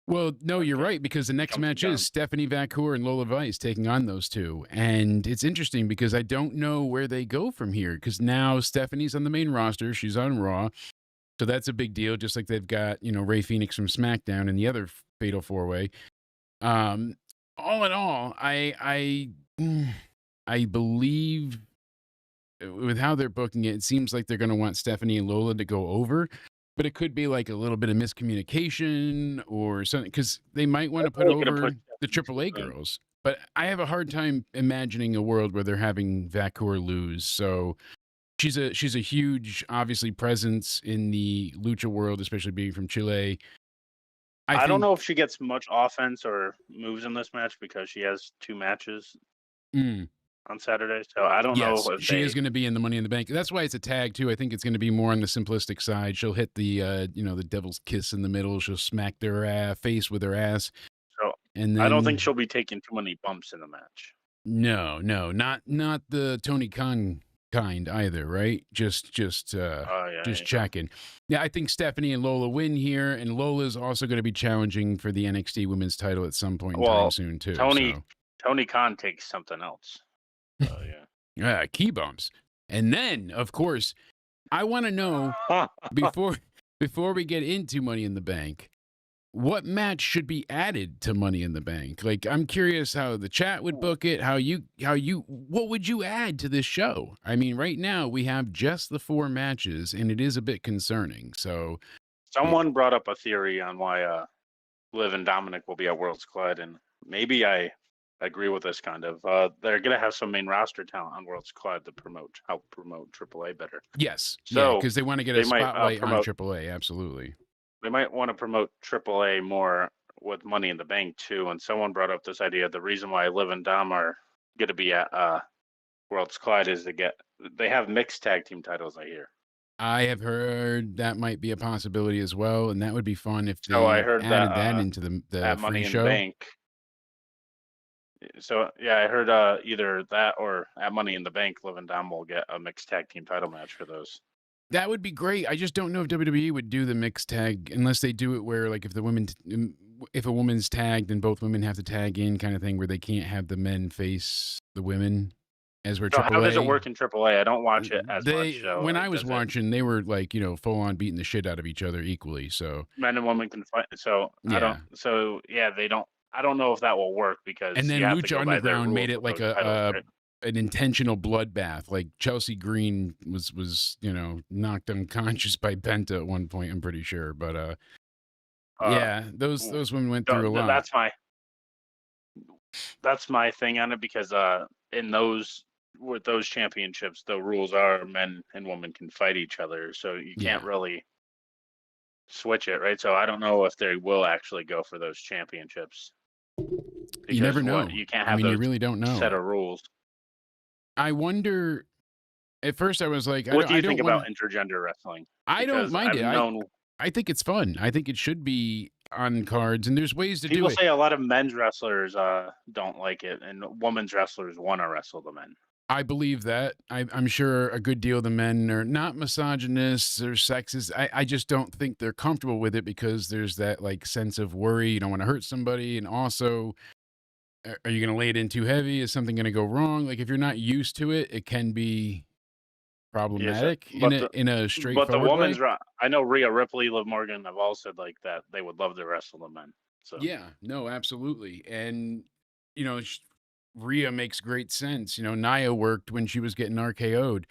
Well, no, you're right, because the next match is Stephanie Vaquer and Lola Vice taking on those two. And it's interesting because I don't know where they go from here, because now Stephanie's on the main roster. She's on Raw. So that's a big deal, just like they've got, Rey Fenix from SmackDown and the other Fatal 4-Way. All in all, I believe with how they're booking it, it seems like they're going to want Stephanie and Lola to go over, but it could be like a little bit of miscommunication or something, because they might want to put over the AAA girls. But I have a hard time imagining a world where they're having Vaquer lose. So she's a huge, obviously, presence in the lucha world, especially being from Chile. I don't know if she gets much offense or moves in this match because she has 2 matches on Saturday. So I don't know if she is going to be in the Money in the Bank. That's why it's a tag too. I think it's going to be more on the simplistic side. She'll hit the the devil's kiss in the middle. She'll smack their face with her ass. So and then, I don't think she'll be taking too many bumps in the match. No, not the Tony Khan kind either, right? Just checking. Yeah, I think Stephanie and Lola win here, and Lola's also going to be challenging for the NXT Women's title at some point in time soon too. Tony Khan takes something else. Oh yeah. Key bumps. And then, of course, I want to know before we get into Money in the Bank, what match should be added to Money in the Bank? Like, I'm curious how the chat would book it, what would you add to this show? I mean, right now we have just the 4 matches, and it is a bit concerning. So someone brought up a theory on why Liv and Dominic will be at Worlds Collide, and maybe I agree with this kind of. They're going to have some main roster talent on Worlds Collide to help promote AAA better. Yes. So because they want to get a spotlight on AAA. Absolutely. They might want to promote AAA more with Money in the Bank too. And someone brought up this idea. The reason why Liv and Dom are going to be at Worlds Collide is they have mixed tag team titles, I hear. I have heard that might be a possibility as well, and that would be fun if they I heard added that into the Money free show. In the Bank. So yeah, I heard either that or at Money in the Bank, Liv and Dom will get a mixed tag team title match for those. That would be great. I just don't know if WWE would do the mixed tag unless they do it where, like, if a woman's tagged, then both women have to tag in, kind of thing, where they can't have the men face the women. As we're AAA. How does it work in AAA? I don't watch it as much. So when I was watching, they were like, full on beating the shit out of each other equally. So men and women can fight. So yeah. They don't. I don't know if that will work because. And then Lucha Underground made it like an intentional bloodbath. Like Chelsea Green was knocked unconscious by Penta at one point. I'm pretty sure, but those women went through a lot. That's my thing on it because with those championships, the rules are men and women can fight each other, so you can't really switch it, right? So I don't know if they will actually go for those championships. You never know. You can't have. You really don't know. Set of rules. I wonder. At first, I was like, "What do you think about intergender wrestling?" I don't mind it. I think it's fun. I think it should be on cards, and there's ways to do People it. say a lot of men's wrestlers don't like it, and women's wrestlers want to wrestle the men. I believe that. I'm sure a good deal of the men are not misogynists or sexist. I just don't think they're comfortable with it because there's that like sense of worry. You don't want to hurt somebody, and also, are you going to lay it in too heavy? Is something going to go wrong? Like if you're not used to it, it can be problematic in a straightforward But the women's, way. I know Rhea, Ripley, Liv Morgan have all said like that they would love to wrestle the men. So Yeah, no, absolutely. And, you know, Rhea makes great sense. You know, Nia worked when she was getting RKO'd.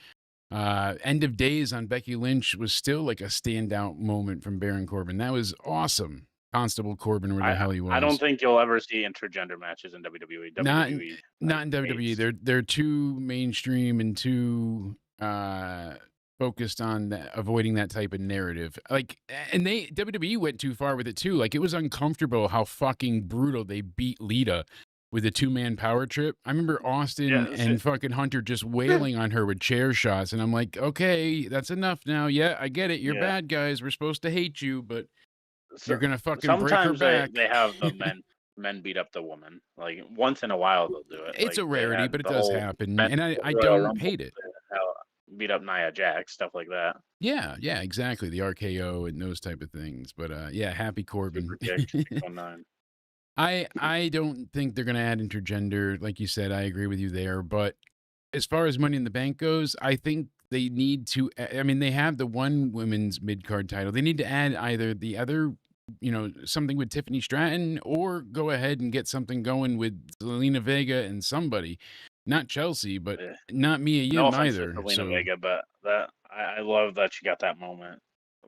End of Days on Becky Lynch was still like a standout moment from Baron Corbin. That was awesome. Constable Corbin, where the hell he was. I don't think you'll ever see intergender matches in WWE. Not WWE in WWE. They're too mainstream and too focused on avoiding that type of narrative. Like, and WWE went too far with it too. Like, it was uncomfortable how fucking brutal they beat Lita with a 2-man power trip. I remember Austin and fucking Hunter just wailing on her with chair shots, and I'm like, okay, that's enough now. Yeah, I get it. You're bad guys. We're supposed to hate you, but you're gonna fucking break her back. Sometimes they have the men beat up the woman. Like once in a while they'll do it. It's like, a rarity, but it does happen, and I Royal don't Rumble hate it. Beat up Nia Jax, stuff like that. Yeah, exactly. The RKO and those type of things. But yeah, happy Corbin. I don't think they're gonna add intergender, like you said. I agree with you there. But as far as Money in the Bank goes, I think they need to. I mean, they have the one women's mid card title. They need to add either the other, you know, something with Tiffany Stratton, or go ahead and get something going with Zelina Vega and somebody. Not Chelsea, but not Mia Yim either. Zelina Vega, but I love that she got that moment.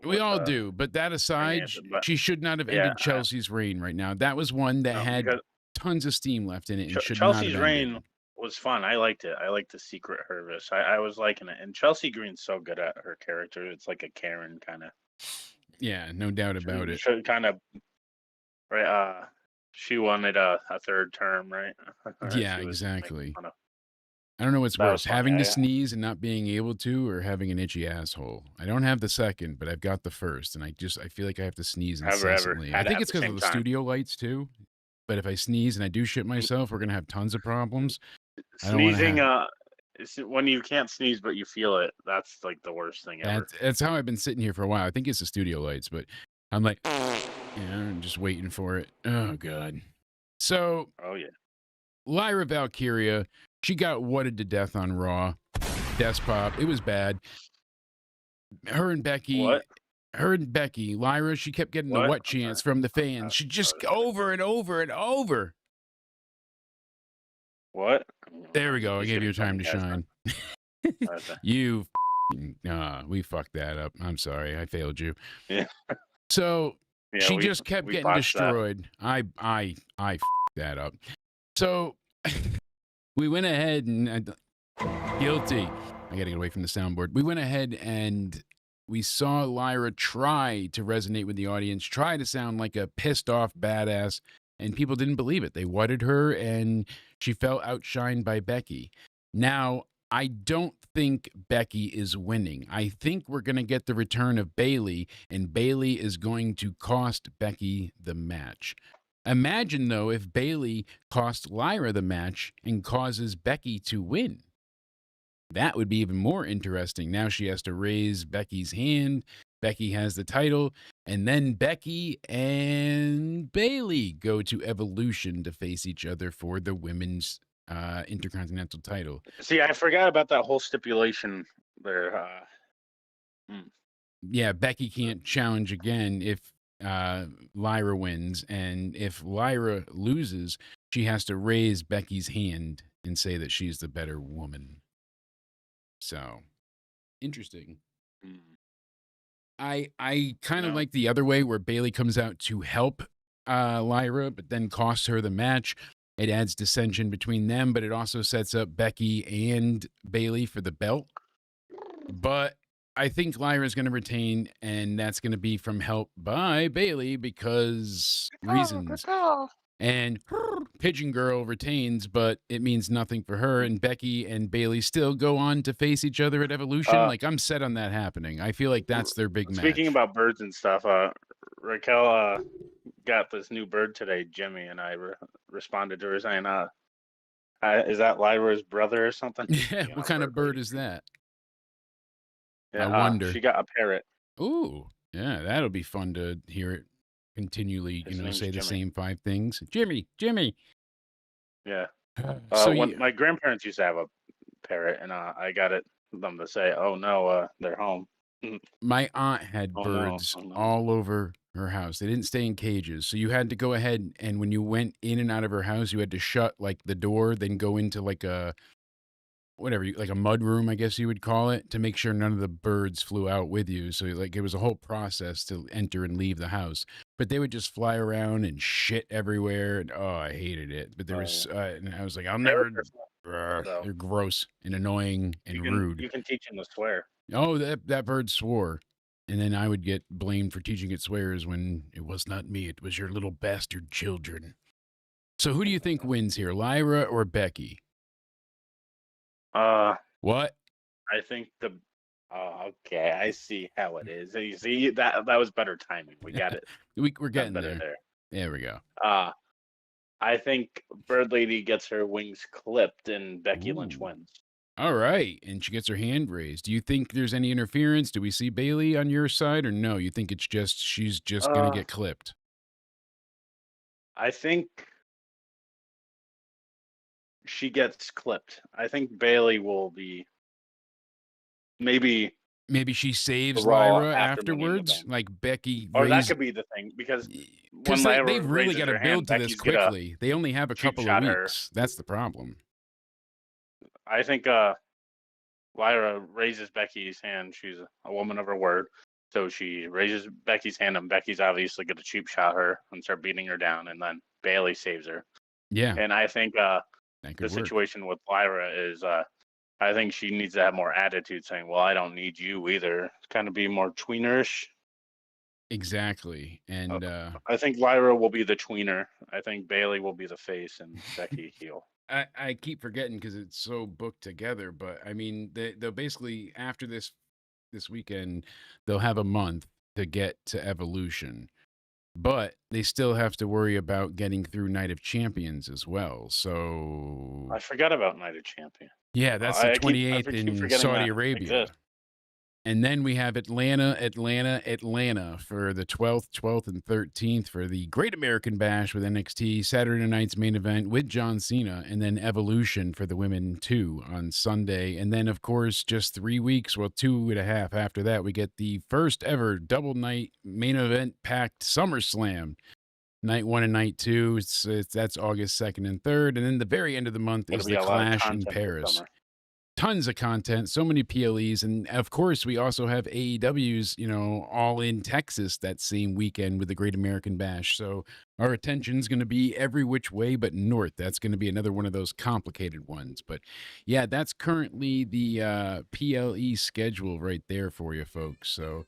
We all do, but that aside, she should not have ended Chelsea's reign right now. That was one that had tons of steam left in it, and should Chelsea's not have reign ended. was fun. I liked it. I liked the secret Hervis. I was liking it, and Chelsea Green's so good at her character. It's like a Karen kind of. Yeah, no doubt about it. Kind of, right? She wanted a third term, right? Yeah, exactly. I don't know what's worse, having to sneeze and not being able to, or having an itchy asshole. I don't have the second, but I've got the first, and I feel like I have to sneeze incessantly. I think it's because of the studio lights too. But if I sneeze and I do shit myself, we're gonna have tons of problems. Sneezing, when you can't sneeze but you feel it, that's like the worst thing ever. That's how I've been sitting here for a while. I think it's the studio lights, but I'm like, I'm just waiting for it. Oh god. So, Lyra Valkyria, she got whatted to death on Raw. Death pop. It was bad. Her and Becky, Lyra, she kept getting the what chance from the fans. She just over and over and over. What? There we go. I gave you time to shine. You, we fucked that up. I'm sorry. I failed you. Yeah. So she just kept getting destroyed. I that up. So we went ahead and guilty. I got to get away from the soundboard. We went ahead and we saw Lyra try to resonate with the audience, try to sound like a pissed off badass, and people didn't believe it. They whatted her, and she felt outshined by Becky. Now, I don't think Becky is winning. I think we're going to get the return of Bayley, and Bayley is going to cost Becky the match. Imagine, though, if Bayley cost Lyra the match and causes Becky to win. That would be even more interesting. Now she has to raise Becky's hand. Becky has the title. And then Becky and Bayley go to Evolution to face each other for the women's Intercontinental title. See, I forgot about that whole stipulation there. Yeah, Becky can't challenge again if Lyra wins. And if Lyra loses, she has to raise Becky's hand and say that she's the better woman. So, interesting. I kind of like the other way where Bayley comes out to help Lyra, but then costs her the match. It adds dissension between them, but it also sets up Becky and Bayley for the belt. But I think Lyra's going to retain, and that's going to be from help by Bayley because reasons. And Pigeon Girl retains, but it means nothing for her. And Becky and Bayley still go on to face each other at Evolution. Like, I'm set on that happening. I feel like that's their big match. Speaking about birds and stuff, Raquel got this new bird today, Jimmy, and I responded to her saying, is that Lyra's brother or something? Yeah, what kind of bird is that? Yeah, I wonder. she got a parrot. Ooh, yeah, that'll be fun to hear it continually, His name's say the Jimmy. same 5 things. Jimmy. Yeah. So my grandparents used to have a parrot, and I got them to say, "Oh no, they're home." my aunt had Oh no, birds oh no. all over her house. They didn't stay in cages. So you had to go ahead and when you went in and out of her house, you had to shut like the door, then go into like a like a mud room, I guess you would call it, to make sure none of the birds flew out with you. So like it was a whole process to enter and leave the house. But they would just fly around and shit everywhere. And oh, I hated it. But there was, and I was like, I'll never. They're gross and annoying and rude. You can teach them to swear. Oh, that bird swore. And then I would get blamed for teaching it swears when it was not me. It was your little bastard children. So who do you think wins here, Lyra or Becky? What? I think okay, I see how it is. You see that was better timing. We got it. We're getting there. There we go. I think Bird Lady gets her wings clipped and Becky Lynch wins. All right, and she gets her hand raised. Do you think there's any interference? Do we see Bayley on your side, or no? You think it's just she's just gonna get clipped? I think she gets clipped. I think Bayley will be maybe she saves Lyra afterwards, like Becky. Or that could be the thing, because when they've really got to build to this quickly. They only have a couple of weeks. That's the problem. I think Lyra raises Becky's hand. She's a woman of her word. So she raises Becky's hand, and Becky's obviously going to cheap shot her and start beating her down, and then Bayley saves her. Yeah. And I think the situation with Lyra is I think she needs to have more attitude, saying, well, I don't need you either. Kind of be more tweenerish. Exactly. And I think Lyra will be the tweener. I think Bayley will be the face and Becky heel. I keep forgetting because it's so booked together, but I mean, they'll basically, after this weekend, they'll have a month to get to Evolution, but they still have to worry about getting through Night of Champions as well. So I forgot about Night of Champions. Yeah, that's the 28th in Saudi Arabia. And then we have Atlanta for the 12th and 13th for the Great American Bash with NXT, Saturday night's main event with John Cena, and then Evolution for the women too on Sunday. And then, of course, just 3 weeks, well, 2.5 after that, we get the first ever double night main event packed SummerSlam. Night 1 and night 2, that's August 2nd and 3rd. And then the very end of the month is the Clash in Paris. Tons of content, so many PLEs, and of course we also have AEW's, all in Texas that same weekend with the Great American Bash. So our attention's going to be every which way but north. That's going to be another one of those complicated ones. But yeah, that's currently the PLE schedule right there for you folks. So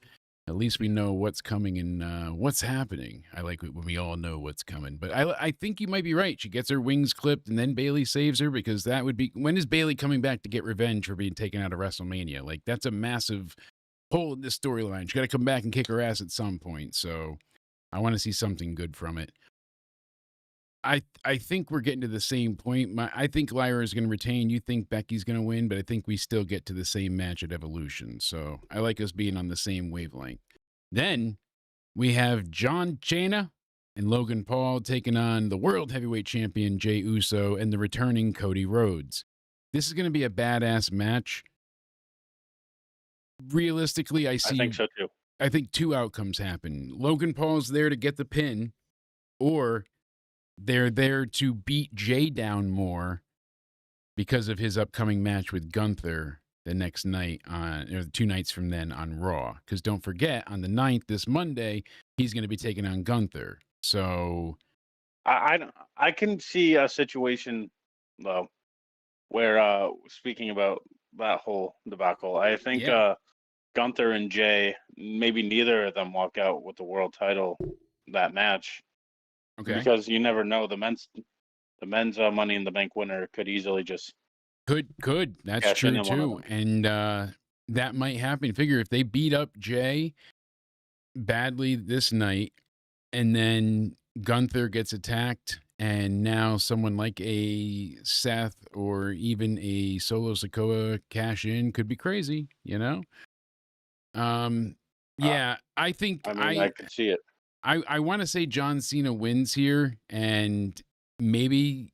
at least we know what's coming and what's happening. I like it when we all know what's coming. But I think you might be right. She gets her wings clipped and then Bayley saves her, because that would be... When is Bayley coming back to get revenge for being taken out of WrestleMania? Like, that's a massive hole in this storyline. She's got to come back and kick her ass at some point. So I want to see something good from it. I think we're getting to the same point. I think Lyra is going to retain. You think Becky's going to win, but I think we still get to the same match at Evolution. So I like us being on the same wavelength. Then we have John Cena and Logan Paul taking on the World Heavyweight Champion Jey Uso and the returning Cody Rhodes. This is going to be a badass match. Realistically, I think so too. I think 2 outcomes happen. Logan Paul's there to get the pin, or they're there to beat Jey down more because of his upcoming match with Gunther the next night or 2 nights from then on Raw. Because don't forget, on the 9th, this Monday, he's going to be taking on Gunther. So I can see a situation, though, where speaking about that whole debacle, I think Gunther and Jey, maybe neither of them walk out with the world title that match. Okay. Because you never know, the men's Money in the Bank winner could easily just could. That's true too, and that might happen. Figure if they beat up Jey badly this night, and then Gunther gets attacked, and now someone like a Seth or even a Solo Sikoa cash in could be crazy, you know? Yeah, I think I mean, I could see it. I want to say John Cena wins here, and maybe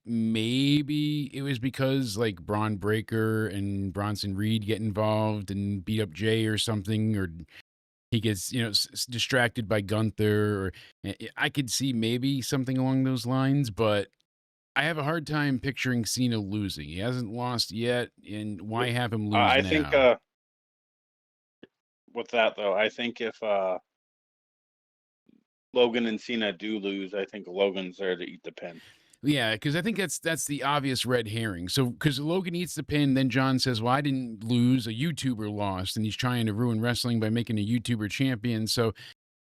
it was because like Braun Breaker and Bronson Reed get involved and beat up Jay or something, or he gets distracted by Gunther, or I could see maybe something along those lines, but I have a hard time picturing Cena losing. He hasn't lost yet, and why have him lose I now? think with that though, I think if Logan and Cena do lose, I think Logan's there to eat the pin. Yeah, because I think that's the obvious red herring. So because Logan eats the pin, then John says, "Well, I didn't lose. A YouTuber lost," and he's trying to ruin wrestling by making a YouTuber champion. So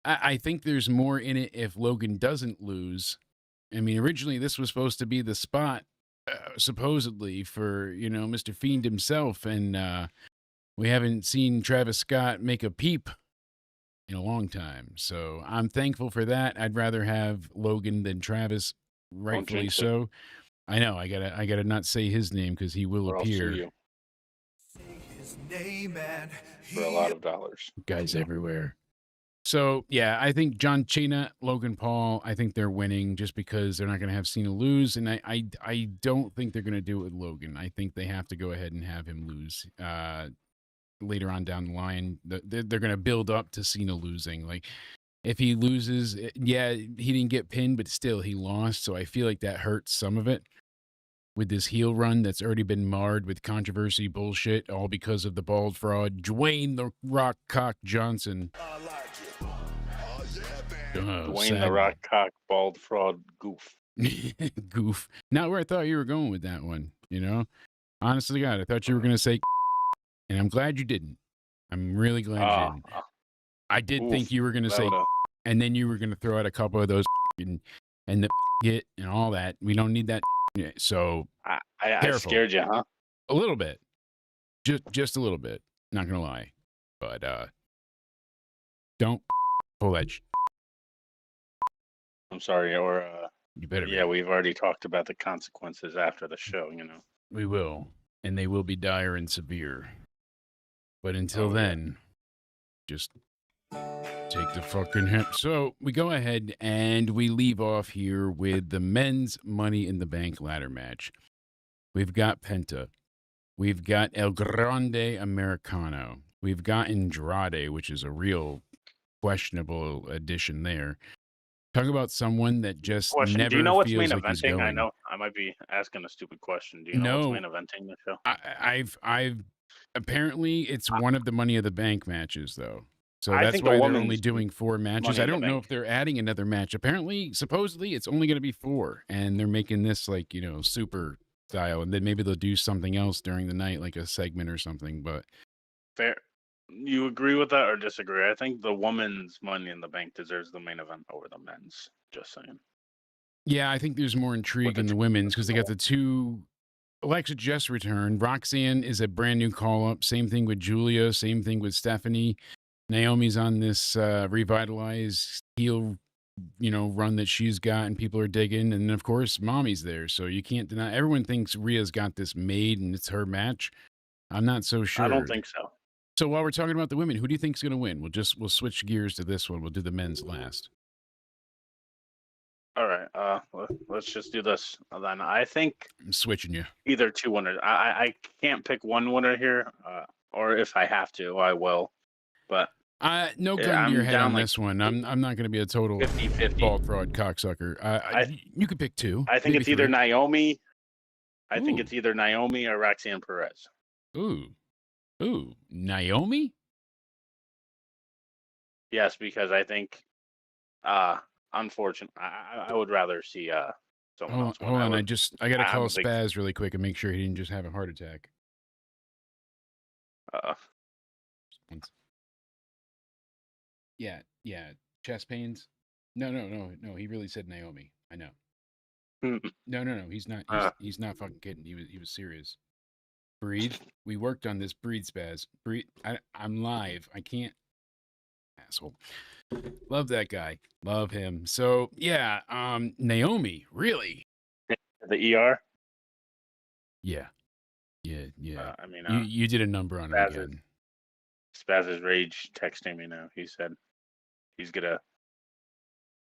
I think there's more in it if Logan doesn't lose. I mean, originally this was supposed to be the spot, supposedly for Mr. Fiend himself, and we haven't seen Travis Scott make a peep in a long time. So I'm thankful for that. I'd rather have Logan than Travis, rightfully jinx it. so. I know I gotta not say his name because he will Or I'll sue appear. you for a lot of dollars. Guys everywhere. So yeah, I think John Cena, Logan Paul, I think they're winning just because they're not going to have Cena lose, and I don't think they're going to do it with Logan. I think they have to go ahead and have him lose later on down the line. They're going to build up to Cena losing. Like if he loses, yeah, he didn't get pinned, but still he lost. So I feel like that hurts some of it with this heel run that's already been marred with controversy bullshit, all because of the bald fraud Dwayne the Rock Cock Johnson. Dwayne the Rock Cock bald fraud goof. Goof. Not where I thought you were going with that one, Honestly, God, I thought you were going to say, and I'm glad you didn't. I'm really glad you didn't. I did think you were going to say, and then you were going to throw out a couple of those and the hit and all that. We don't need that. So I scared you, huh? A little bit. Just a little bit. Not going to lie. But don't pull that I'm sorry, or you better. Yeah, we've already talked about the consequences after the show. We will, and they will be dire and severe. But until then, just take the fucking hit. So we go ahead and we leave off here with the men's Money in the Bank ladder match. We've got Penta. We've got El Grande Americano. We've got Andrade, which is a real questionable addition there. Talk about someone that just never Do you know what's feels main like he's eventing? going. I know I might be asking a stupid question. Do you know what's main eventing the show? I've apparently it's one of the Money of the Bank matches though. So I that's think why they're only doing 4 matches. I don't know Bank. if they're adding another match. Apparently, supposedly it's only going to be 4, and they're making this like super style, and then maybe they'll do something else during the night, like a segment or something. But fair. You agree with that or disagree? I think the women's Money in the Bank deserves the main event over the men's. Just saying. Yeah, I think there's more intrigue in the women's because they got the 2. Alexa just returned. Roxanne is a brand new call up. Same thing with Giulia. Same thing with Stephanie. Naomi's on this revitalized heel, run that she's got, and people are digging. And of course, Mommy's there, so you can't deny. Everyone thinks Rhea's got this made, and it's her match. I'm not so sure. I don't think so. So while we're talking about the women, who do you think's going to win? We'll switch gears to this one. We'll do the men's last. All right. Let's just do this then. I think I'm switching you. Either 2 winners. I can't pick one winner here, or if I have to, I will. But no gun to your head on this one. I'm not going to be a total 50-50 bald fraud cocksucker. You could pick 2. I think it's either 3. Naomi. I think it's either Naomi or Roxanne Perez. Ooh, Naomi? Yes, because I think, unfortunately, I would rather see someone else. Hold on, I got to call Spaz really quick and make sure he didn't just have a heart attack. Yeah, chest pains. No. He really said Naomi. I know. No. He's not. He's not fucking kidding. He was serious. Breathe. We worked on this. Breathe, Spaz. Breathe. I'm live. I can't. Asshole. Love that guy. Love him. So yeah, Naomi, really? The ER. Yeah. I mean, You did a number on him again. Spaz's Rage texting me now. He said he's gonna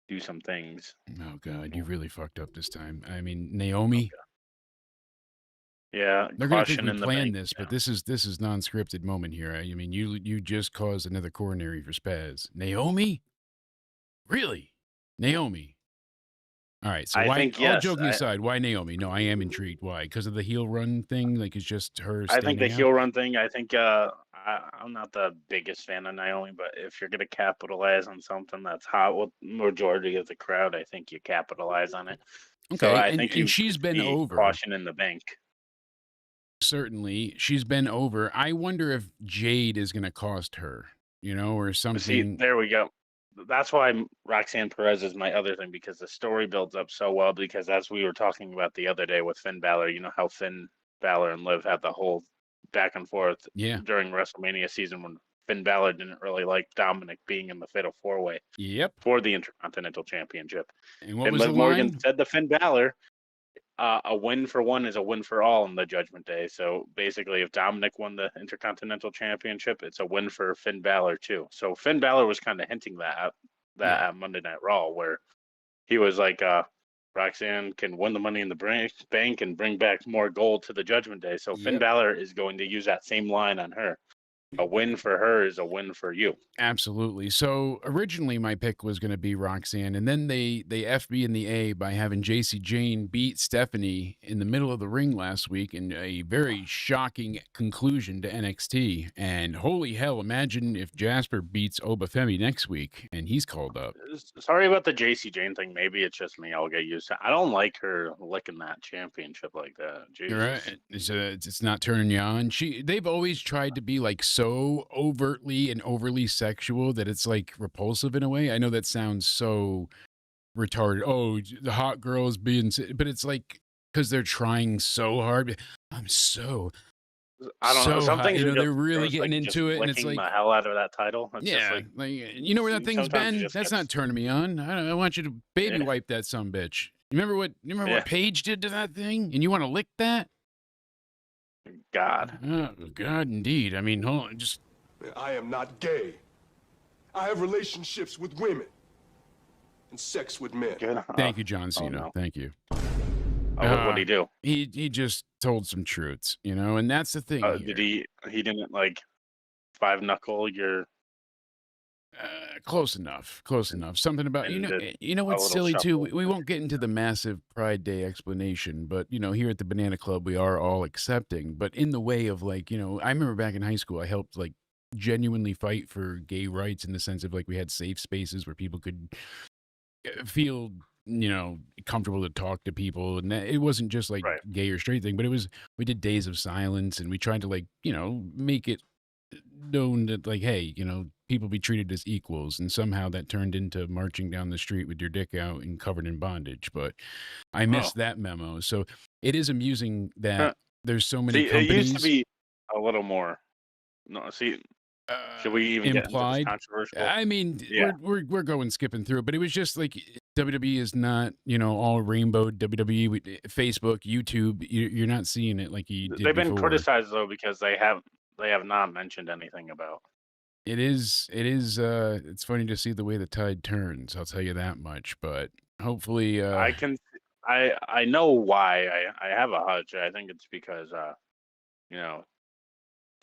do some things. Oh God, you really fucked up this time. I mean, Naomi. Yeah, They're gonna think caution we in the planned bank. this, but this is non-scripted moment here. I mean, you just caused another coronary for Spaz. Naomi, really? Naomi. All right. So I why? think, All yes, joking aside, why Naomi? No, I am intrigued. Why? Because of the heel run thing? Like it's just her I think standing the out? heel run thing. I think I'm not the biggest fan of Naomi, but if you're gonna capitalize on something that's hot with majority of the crowd, I think you capitalize on it. So Okay, I think and she's been over. Caution in the bank. Certainly, she's been over. I wonder if Jade is going to cost her, or something. See, there we go. That's why Roxanne Perez is my other thing, because the story builds up so well. Because as we were talking about the other day with Finn Balor, you know how Finn Balor and Liv had the whole back and forth during WrestleMania season when Finn Balor didn't really like Dominic being in the Fatal 4-Way for the Intercontinental Championship. And what and was Liv the Morgan line? said to Finn Balor, a win for one is a win for all on the Judgment Day. So basically, if Dominic won the Intercontinental Championship, it's a win for Finn Balor too. So Finn Balor was kind of hinting that at Monday Night Raw, where he was like, Roxanne can win the Money in the Bank and bring back more gold to the Judgment Day. So Finn Balor is going to use that same line on her. A win for her is a win for you. Absolutely. So originally my pick was going to be Roxanne, and then they F'd me in the A by having JC Jane beat Stephanie in the middle of the ring last week in a very shocking conclusion to NXT. And holy hell, imagine if Jasper beats Obafemi next week and he's called up. Sorry about the JC Jane thing. Maybe it's just me. I'll get used to it. I don't like her licking that championship like that. Jesus. Right. It's not turning you on. They've always tried to be like so overtly and overly sexual that it's like repulsive in a way. I know that sounds so retarded. Oh, the hot girl is being, but it's like because they're trying so hard. I'm so. I don't know. Some things they're really getting into it, and it's like the hell out of that title. It's just like where that thing's been. That's not turning me on. I want you to baby wipe that sumbitch. You remember what Paige did to that thing, and you want to lick that? God. Oh, God, indeed. I mean, hold on, just. I am not gay. I have relationships with women and sex with men. Thank you, John Cena. No. Thank you. What'd he do? He just told some truths, and that's the thing. Did he didn't like five knuckle your? Close enough. Something about you know what's silly too. We won't get into the massive Pride Day explanation, but here at the Banana Club we are all accepting. But in the way of like I remember back in high school I helped like genuinely fight for gay rights in the sense of like we had safe spaces where people could feel comfortable to talk to people, and it wasn't just like gay or straight thing, but we did days of silence and we tried to like make it known that like, hey, people be treated as equals, and somehow that turned into marching down the street with your dick out and covered in bondage. But I missed that memo. So it is amusing that there's so many companies. It used to be a little more. No, see, should we even implied? Get into this controversial? I mean, we're going skipping through it, but it was just like WWE is not all rainbow. WWE, Facebook, YouTube, you're not seeing it like you did. They've been before. criticized though because they have not mentioned anything about. It is it's funny to see the way the tide turns, I'll tell you that much, but hopefully I know why. I have a hunch. I think it's because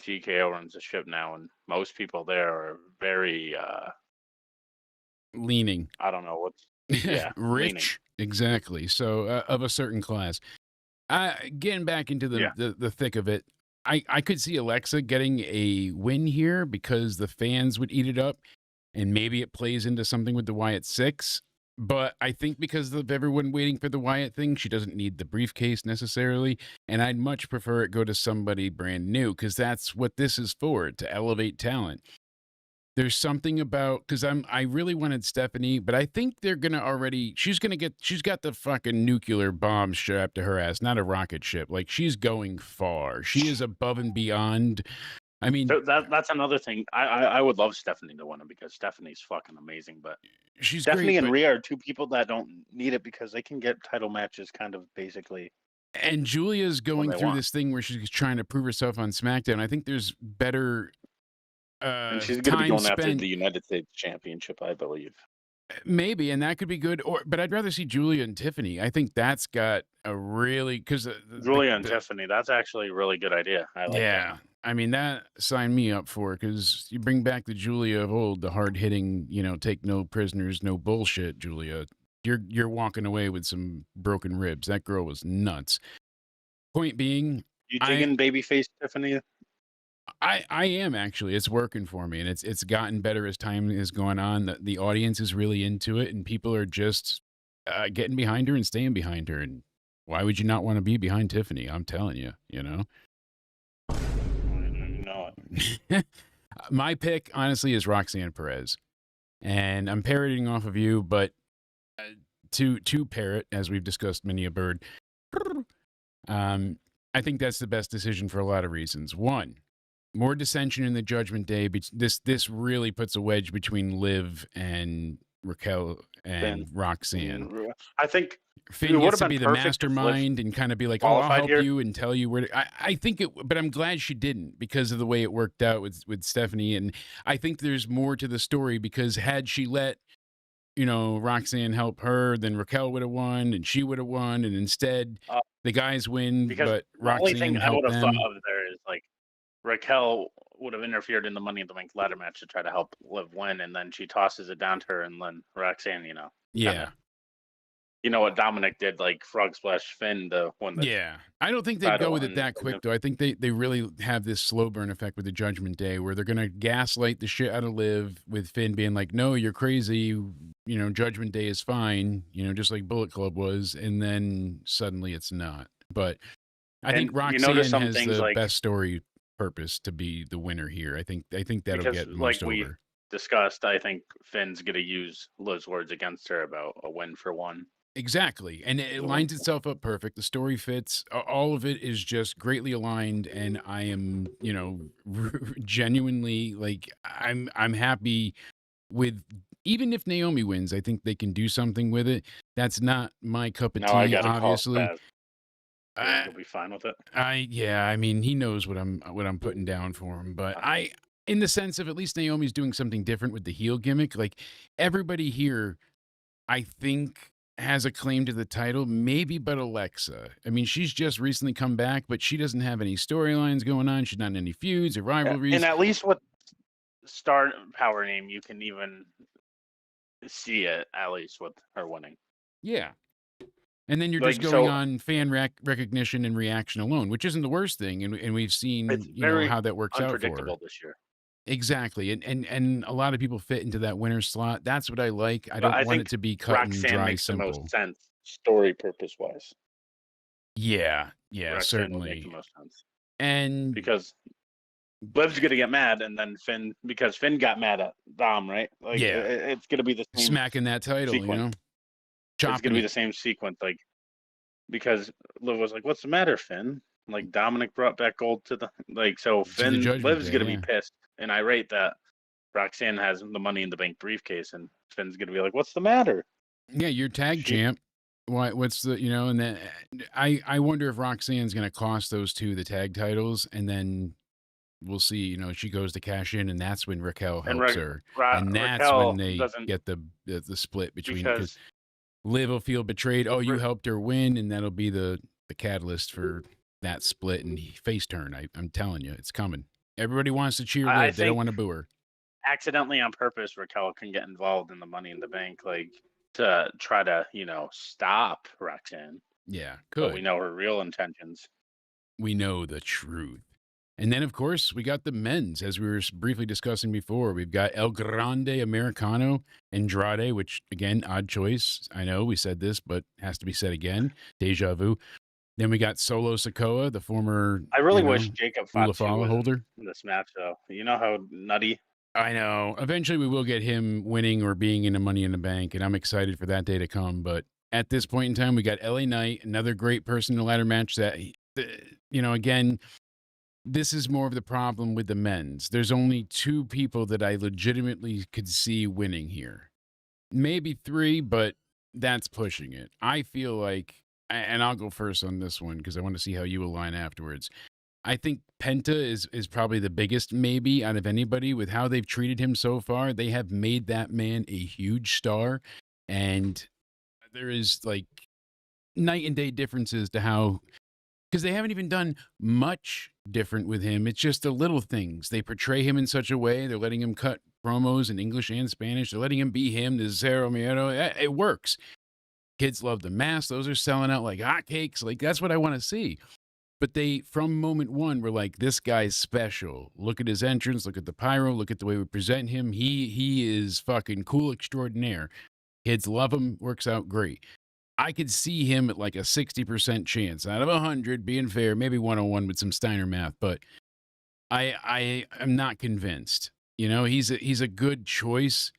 TKO runs the ship now, and most people there are very leaning. I don't know what's rich, leaning. Exactly. So of a certain class. Getting back into the thick of it, I could see Alexa getting a win here because the fans would eat it up, and maybe it plays into something with the Wyatt 6. But I think because of everyone waiting for the Wyatt thing, she doesn't need the briefcase necessarily. And I'd much prefer it go to somebody brand new because that's what this is for, to elevate talent. There's something about, because I really wanted Stephanie, but I think they're going to she's got the fucking nuclear bomb strapped to her ass, not a rocket ship. Like she's going far. She is above and beyond. I mean, So that's another thing. I would love Stephanie to win it because Stephanie's fucking amazing. But she's Stephanie great, and but, Rhea are two people that don't need it because they can get title matches kind of basically. and Giulia's going they through want. this thing where she's trying to prove herself on SmackDown. I think there's better And she's going to be time going after spent. the United States Championship, I believe. Maybe, and that could be good. But I'd rather see Giulia and Tiffany. I think that's got a really because Giulia and Tiffany. That's actually a really good idea. I like that. I mean, that signed me up for because you bring back the Giulia of old, the hard hitting, take no prisoners, no bullshit, Giulia. You're walking away with some broken ribs. That girl was nuts. Point being, You digging babyface Tiffany? I am actually. It's working for me, and it's gotten better as time is going on. The audience is really into it, and people are just getting behind her and staying behind her. And why would you not want to be behind Tiffany? I'm telling you, My pick, honestly, is Roxanne Perez, and I'm parroting off of you, but to parrot, as we've discussed many a bird. I think that's the best decision for a lot of reasons. One, more dissension in the Judgment Day. This really puts a wedge between Liv and Raquel and Roxanne. I think Finn gets to be the mastermind and kind of be like, "Oh, I'll help you and tell you where to." I think it, but I'm glad she didn't because of the way it worked out with Stephanie. And I think there's more to the story because had she let Roxanne help her, then Raquel would have won and she would have won, and instead the guys win, but Roxanne helped them. The only thing I would have thought of there is like Raquel would have interfered in the Money in the Bank ladder match to try to help Liv win, and then she tosses it down to her, and then Roxanne, yeah. You know what Dominic did, like Frog Splash Finn to win the Yeah. I don't think they'd go with it that quick, though. I think they really have this slow burn effect with the Judgment Day where they're going to gaslight the shit out of Liv with Finn being like, no, you're crazy. Judgment Day is fine, just like Bullet Club was. And then suddenly it's not. But I think Roxanne has the best story purpose to be the winner here. I think that'll get most over. We discussed, I think Finn's going to use Liv's words against her about a win for one. Exactly. And it lines itself up perfect. The story fits. All of it is just greatly aligned. And I am, genuinely like, I'm happy with, even if Naomi wins, I think they can do something with it. That's not my cup of tea, obviously. You'll be fine with it. I mean, he knows what I'm putting down for him, but in the sense of at least Naomi's doing something different with the heel gimmick. Like everybody here, I think, has a claim to the title, maybe but Alexa. I mean, she's just recently come back, but she doesn't have any storylines going on. She's not in any feuds or rivalries. Yeah. And at least with Star Power name, you can even see it, at least with her winning. Yeah. And then you're just going on fan recognition and reaction alone, which isn't the worst thing. And we've seen how that works out for her. Unpredictable this year. Exactly. And a lot of people fit into that winner slot. That's what I like. I don't want it to be cut and dry makes simple. The most sense, story purpose wise. Yeah, Roxanne certainly. Make the most sense. And because Liv's gonna get mad, and then Finn got mad at Dom, right? Like, yeah, it's gonna be the same smacking that title, sequence. It's gonna be the same sequence, like because Liv was like, "What's the matter, Finn?" Like Dominic brought back gold to the so Finn Liv's gonna be pissed and irate that Roxanne has the Money in the Bank briefcase, and Finn's gonna be like, "What's the matter?" Yeah, you're tag champ. What's the and then I wonder if Roxanne's gonna cost those two the tag titles, and then we'll see. She goes to cash in, and that's when Raquel helps her, and that's Raquel when they get the split between because Liv will feel betrayed. Oh, you helped her win, and that'll be the catalyst for that split and face turn. I'm telling you, it's coming. Everybody wants to cheer Liv. They don't want to boo her. Accidentally on purpose, Raquel can get involved in the Money in the Bank, like to try to, stop Roxanne. Yeah, could. But we know her real intentions. We know the truth. And then, of course, we got the men's, as we were briefly discussing before. We've got El Grande Americano, Andrade, which, again, odd choice. I know we said this, but has to be said again. Deja vu. Then we got Solo Sikoa, the former I really wish Jacob Fatu was holder in this match, though. You know how nutty? I know. Eventually, we will get him winning or being in a Money in the Bank, and I'm excited for that day to come. But at this point in time, we got LA Knight, another great person in the ladder match that, again, this is more of the problem with the men's. There's only 2 people that I legitimately could see winning here. Maybe 3, but that's pushing it. I feel like, and I'll go first on this one because I want to see how you align afterwards. I think Penta is probably the biggest maybe out of anybody with how they've treated him so far. They have made that man a huge star, and there is like night and day differences to how, because they haven't even done much different with him. It's just the little things. They portray him in such a way. They're letting him cut promos in English and Spanish. They're letting him be him, the Zero Miedo. It works. Kids love the mask. Those are selling out like hotcakes. Like, that's what I want to see. But they, from moment one, were like, this guy's special. Look at his entrance. Look at the pyro. Look at the way we present him. He is fucking cool extraordinaire. Kids love him. Works out great. I could see him at like a 60% chance out of 100, being fair, maybe 101 with some Steiner math, but I am not convinced. You know, he's a good choice,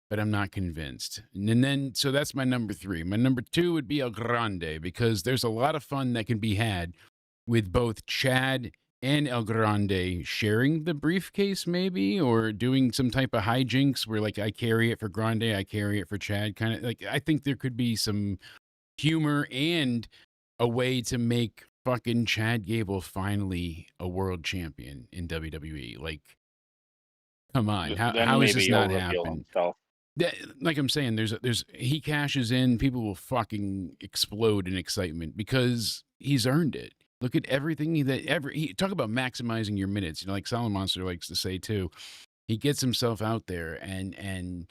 but I'm not convinced. And then, so that's my number 3. My number 2 would be El Grande, because there's a lot of fun that can be had with both Chad and El Grande sharing the briefcase maybe, or doing some type of hijinks where like I carry it for Grande, I carry it for Chad, kind of like, I think there could be some humor and a way to make fucking Chad Gable finally a world champion in WWE. Like, come on, how is this not happening? Like I'm saying, there's he cashes in, people will fucking explode in excitement because he's earned it. Look at everything he talk about maximizing your minutes. You know, like Solid Monster likes to say too. He gets himself out there, and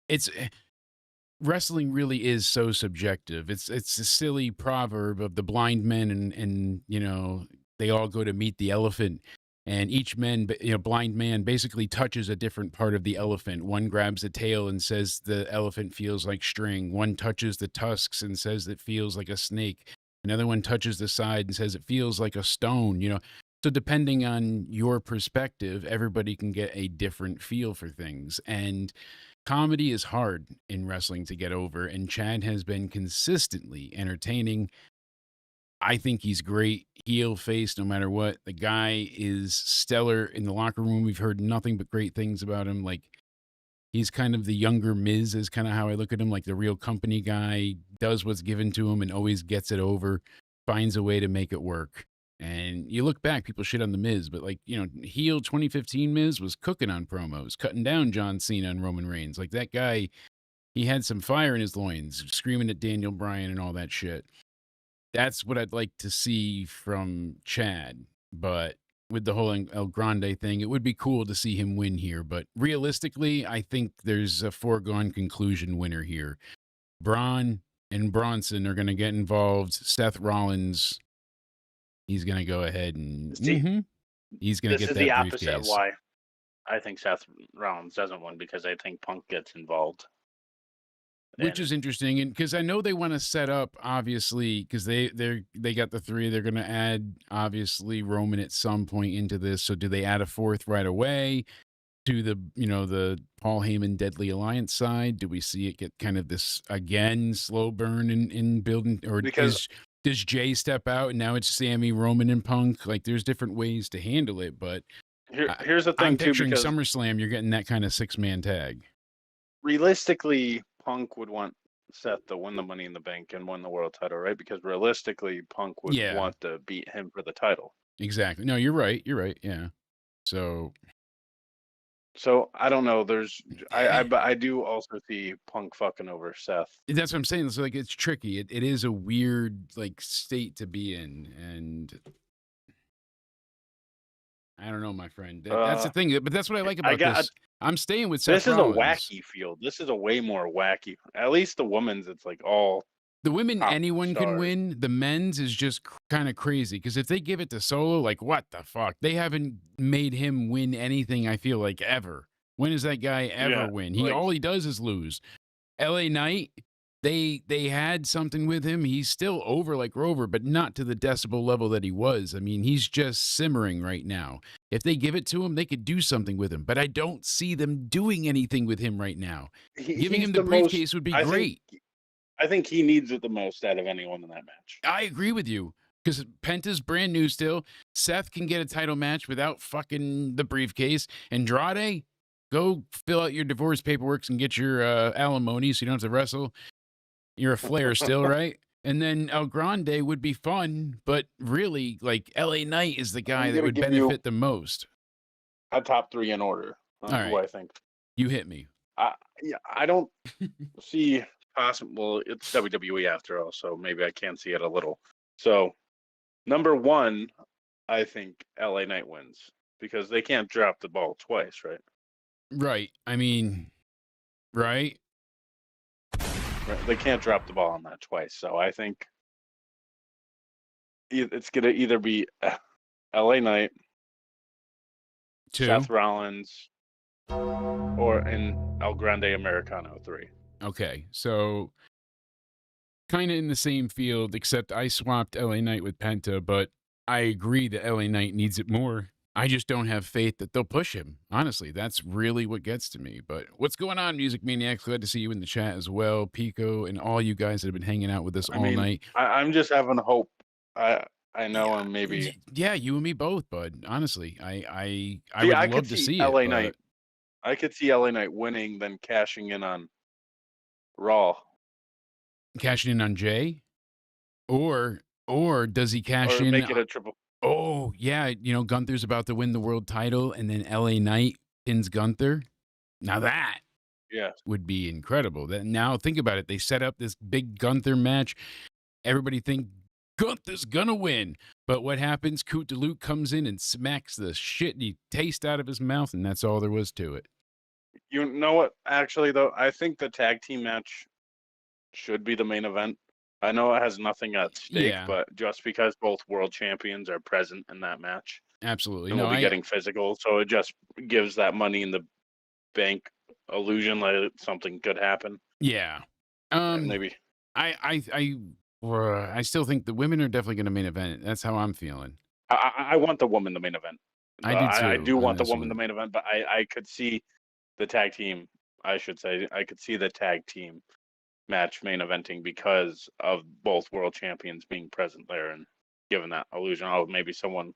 it's wrestling really is so subjective. It's a silly proverb of the blind men, and you know, they all go to meet the elephant, and each blind man basically touches a different part of the elephant. One grabs the tail and says the elephant feels like string. One touches the tusks and says it feels like a snake. Another one touches the side and says it feels like a stone, you know. So depending on your perspective, everybody can get a different feel for things. And comedy is hard in wrestling to get over, and Chad has been consistently entertaining. I think he's great, heel, face, no matter what. The guy is stellar in the locker room. We've heard nothing but great things about him. Like, he's kind of the younger Miz is kind of how I look at him, like the real company guy, does what's given to him and always gets it over, finds a way to make it work. And you look back, people shit on the Miz, but like, you know, heel 2015 Miz was cooking on promos, cutting down John Cena and Roman Reigns. Like, that guy, he had some fire in his loins, screaming at Daniel Bryan and all that shit. That's what I'd like to see from Chad. But with the whole El Grande thing, it would be cool to see him win here. But realistically, I think there's a foregone conclusion winner here. Braun and Bronson are going to get involved. Seth Rollins, he's going to go ahead and he's going to get that briefcase. This is the opposite of why I think Seth Rollins doesn't win, because I think Punk gets involved. Which is interesting, and because I know they want to set up, obviously, because they got the 3. They're going to add, obviously, Roman at some point into this. So do they add a 4th right away to the, you know, the Paul Heyman Deadly Alliance side? Do we see it get kind of this, again, slow burn in building? Or does Jay step out and now it's Sammy, Roman, and Punk? Like, there's different ways to handle it, but here's the thing, I'm picturing because SummerSlam, you're getting that kind of 6-man tag. Realistically, Punk would want Seth to win the Money in the Bank and win the world title, right? Because realistically, Punk would want to beat him for the title. Exactly. No, you're right. You're right. Yeah. So I don't know. I do also see Punk fucking over Seth. That's what I'm saying. So like, it's tricky. It is a weird like state to be in, and I don't know, my friend. That's the thing. But that's what I like about this. I'm staying with Seth Rollins. This is a wacky field. This is a way more wacky. At least the women's, it's like all the women. Anyone can win. The men's is just kind of crazy, because if they give it to Solo, like, what the fuck? They haven't made him win anything, I feel like, ever. When does that guy ever win? All he does is lose. LA Knight, they had something with him. He's still over like Rover, but not to the decibel level that he was. I mean, he's just simmering right now. If they give it to him, they could do something with him, but I don't see them doing anything with him right now. Giving him the briefcase would be great. I think he needs it the most out of anyone in that match. I agree with you, Because Penta's brand new still. Seth can get a title match without fucking the briefcase. Andrade, go fill out your divorce paperwork and get your alimony so you don't have to wrestle. You're a Flair still, right? And then El Grande would be fun, but really, like, LA Knight is the guy that would benefit the most. A top 3 in order. All right. Who I think. You hit me. I don't see possible. Well, it's WWE after all, so maybe I can see it a little. So, number 1, I think LA Knight wins because they can't drop the ball twice, right? Right. I mean, right? They can't drop the ball on that twice. So I think it's going to either be LA Knight, 2. Seth Rollins, or in El Grande Americano 3. Okay. So kind of in the same field, except I swapped LA Knight with Penta, but I agree that LA Knight needs it more. I just don't have faith that they'll push him. Honestly, that's really what gets to me. But what's going on, Music Maniacs? Glad to see you in the chat as well. Pico and all you guys that have been hanging out with us all night. I'm just having hope. I know I'm maybe. Yeah, you and me both, bud. Honestly, I would love to see LA it. Knight. I could see LA Knight winning, then cashing in on Raw. Cashing in on Jay? Or does he cash in? Make it a triple. Oh, yeah. You know, Gunther's about to win the world title, and then LA Knight pins Gunther. Now that would be incredible. Now think about it. They set up this big Gunther match. Everybody think Gunther's gonna win. But what happens? Coot DeLuke comes in and smacks the shitty taste out of his mouth, and that's all there was to it. You know what? Actually, though, I think the tag team match should be the main event. I know it has nothing at stake, but just because both world champions are present in that match. Absolutely. And we'll be getting physical, so it just gives that Money in the Bank illusion that something could happen. Yeah. Maybe. I still think the women are definitely going to main event. That's how I'm feeling. I want the woman the main event. I do too. I do want the woman the main event, but I could see the tag team. I should say I could see the tag team match main eventing because of both world champions being present there and giving that illusion of maybe someone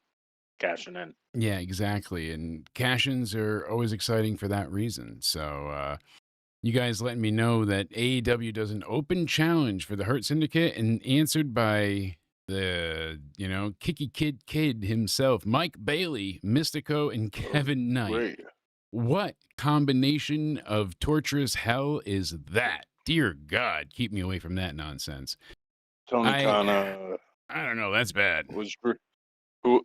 cashing in. Yeah, exactly. And cash-ins are always exciting for that reason. So you guys letting me know that AEW does an open challenge for the Hurt Syndicate and answered by the, Kicky Kid himself, Mike Bailey, Mystico, and Kevin Knight. Great. What combination of torturous hell is that? Dear God, keep me away from that nonsense. Tony Khan. I don't know. That's bad. It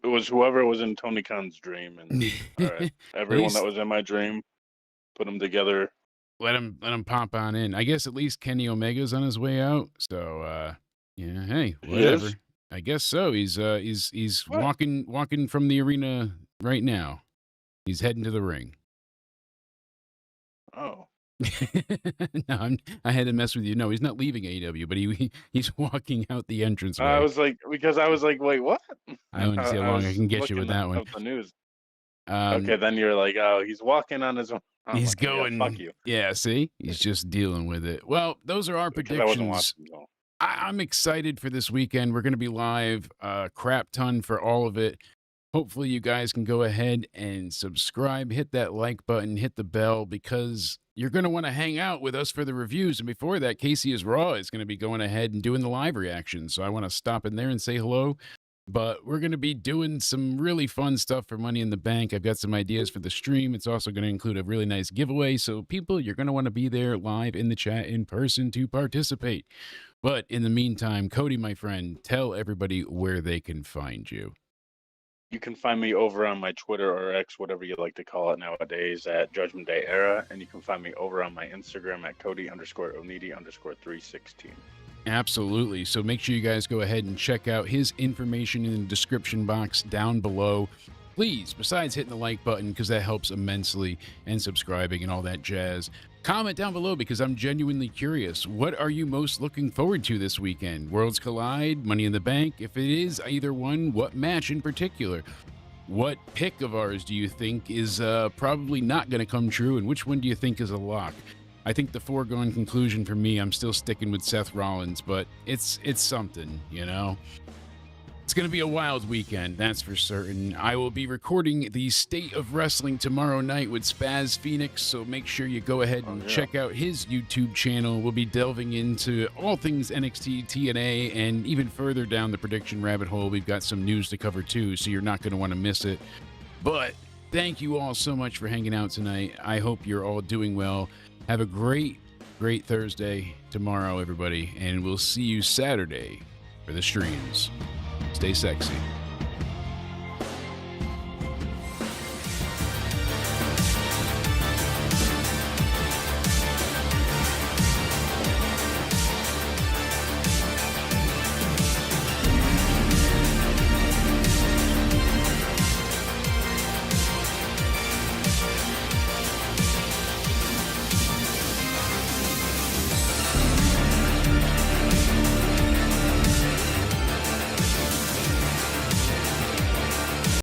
was whoever was in Tony Khan's dream, and all right, everyone that was in my dream, put them together. Let him pop on in. I guess at least Kenny Omega's on his way out. So yeah, hey, whatever. I guess so. He's walking from the arena right now. He's heading to the ring. Oh. No, I had to mess with you. No, he's not leaving AEW, but he's walking out the entrance. I was like, wait, what? I want to see how long I can get you with that one. The news. Okay, then you're like, oh, he's walking on his own. He's going. Yeah, fuck you. Yeah, see, he's just dealing with it. Well, those are our predictions. I'm excited for this weekend. We're going to be live, crap ton for all of it. Hopefully you guys can go ahead and subscribe, hit that like button, hit the bell, because you're going to want to hang out with us for the reviews. And before that, Casey is Raw is going to be going ahead and doing the live reaction. So I want to stop in there and say hello. But we're going to be doing some really fun stuff for Money in the Bank. I've got some ideas for the stream. It's also going to include a really nice giveaway. So people, you're going to want to be there live in the chat in person to participate. But in the meantime, Cody, my friend, tell everybody where they can find you. You can find me over on my Twitter or X, whatever you like to call it nowadays, at Judgment Day Era. And you can find me over on my Instagram at Cody_Onidi_316. Absolutely. So make sure you guys go ahead and check out his information in the description box down below. Please, besides hitting the like button, because that helps immensely, and subscribing and all that jazz, comment down below because I'm genuinely curious. What are you most looking forward to this weekend? Worlds Collide, Money in the Bank? If it is either one, what match in particular? What pick of ours do you think is probably not going to come true, and which one do you think is a lock? I think the foregone conclusion for me, I'm still sticking with Seth Rollins, but it's something, It's going to be a wild weekend, that's for certain. I will be recording the State of Wrestling tomorrow night with Spaz Phoenix, so make sure you go ahead and check out his YouTube channel. We'll be delving into all things NXT, TNA, and even further down the prediction rabbit hole. We've got some news to cover too, so you're not going to want to miss it. But thank you all so much for hanging out tonight. I hope you're all doing well. Have a great Thursday tomorrow, everybody, and we'll see you Saturday for the streams. Stay sexy.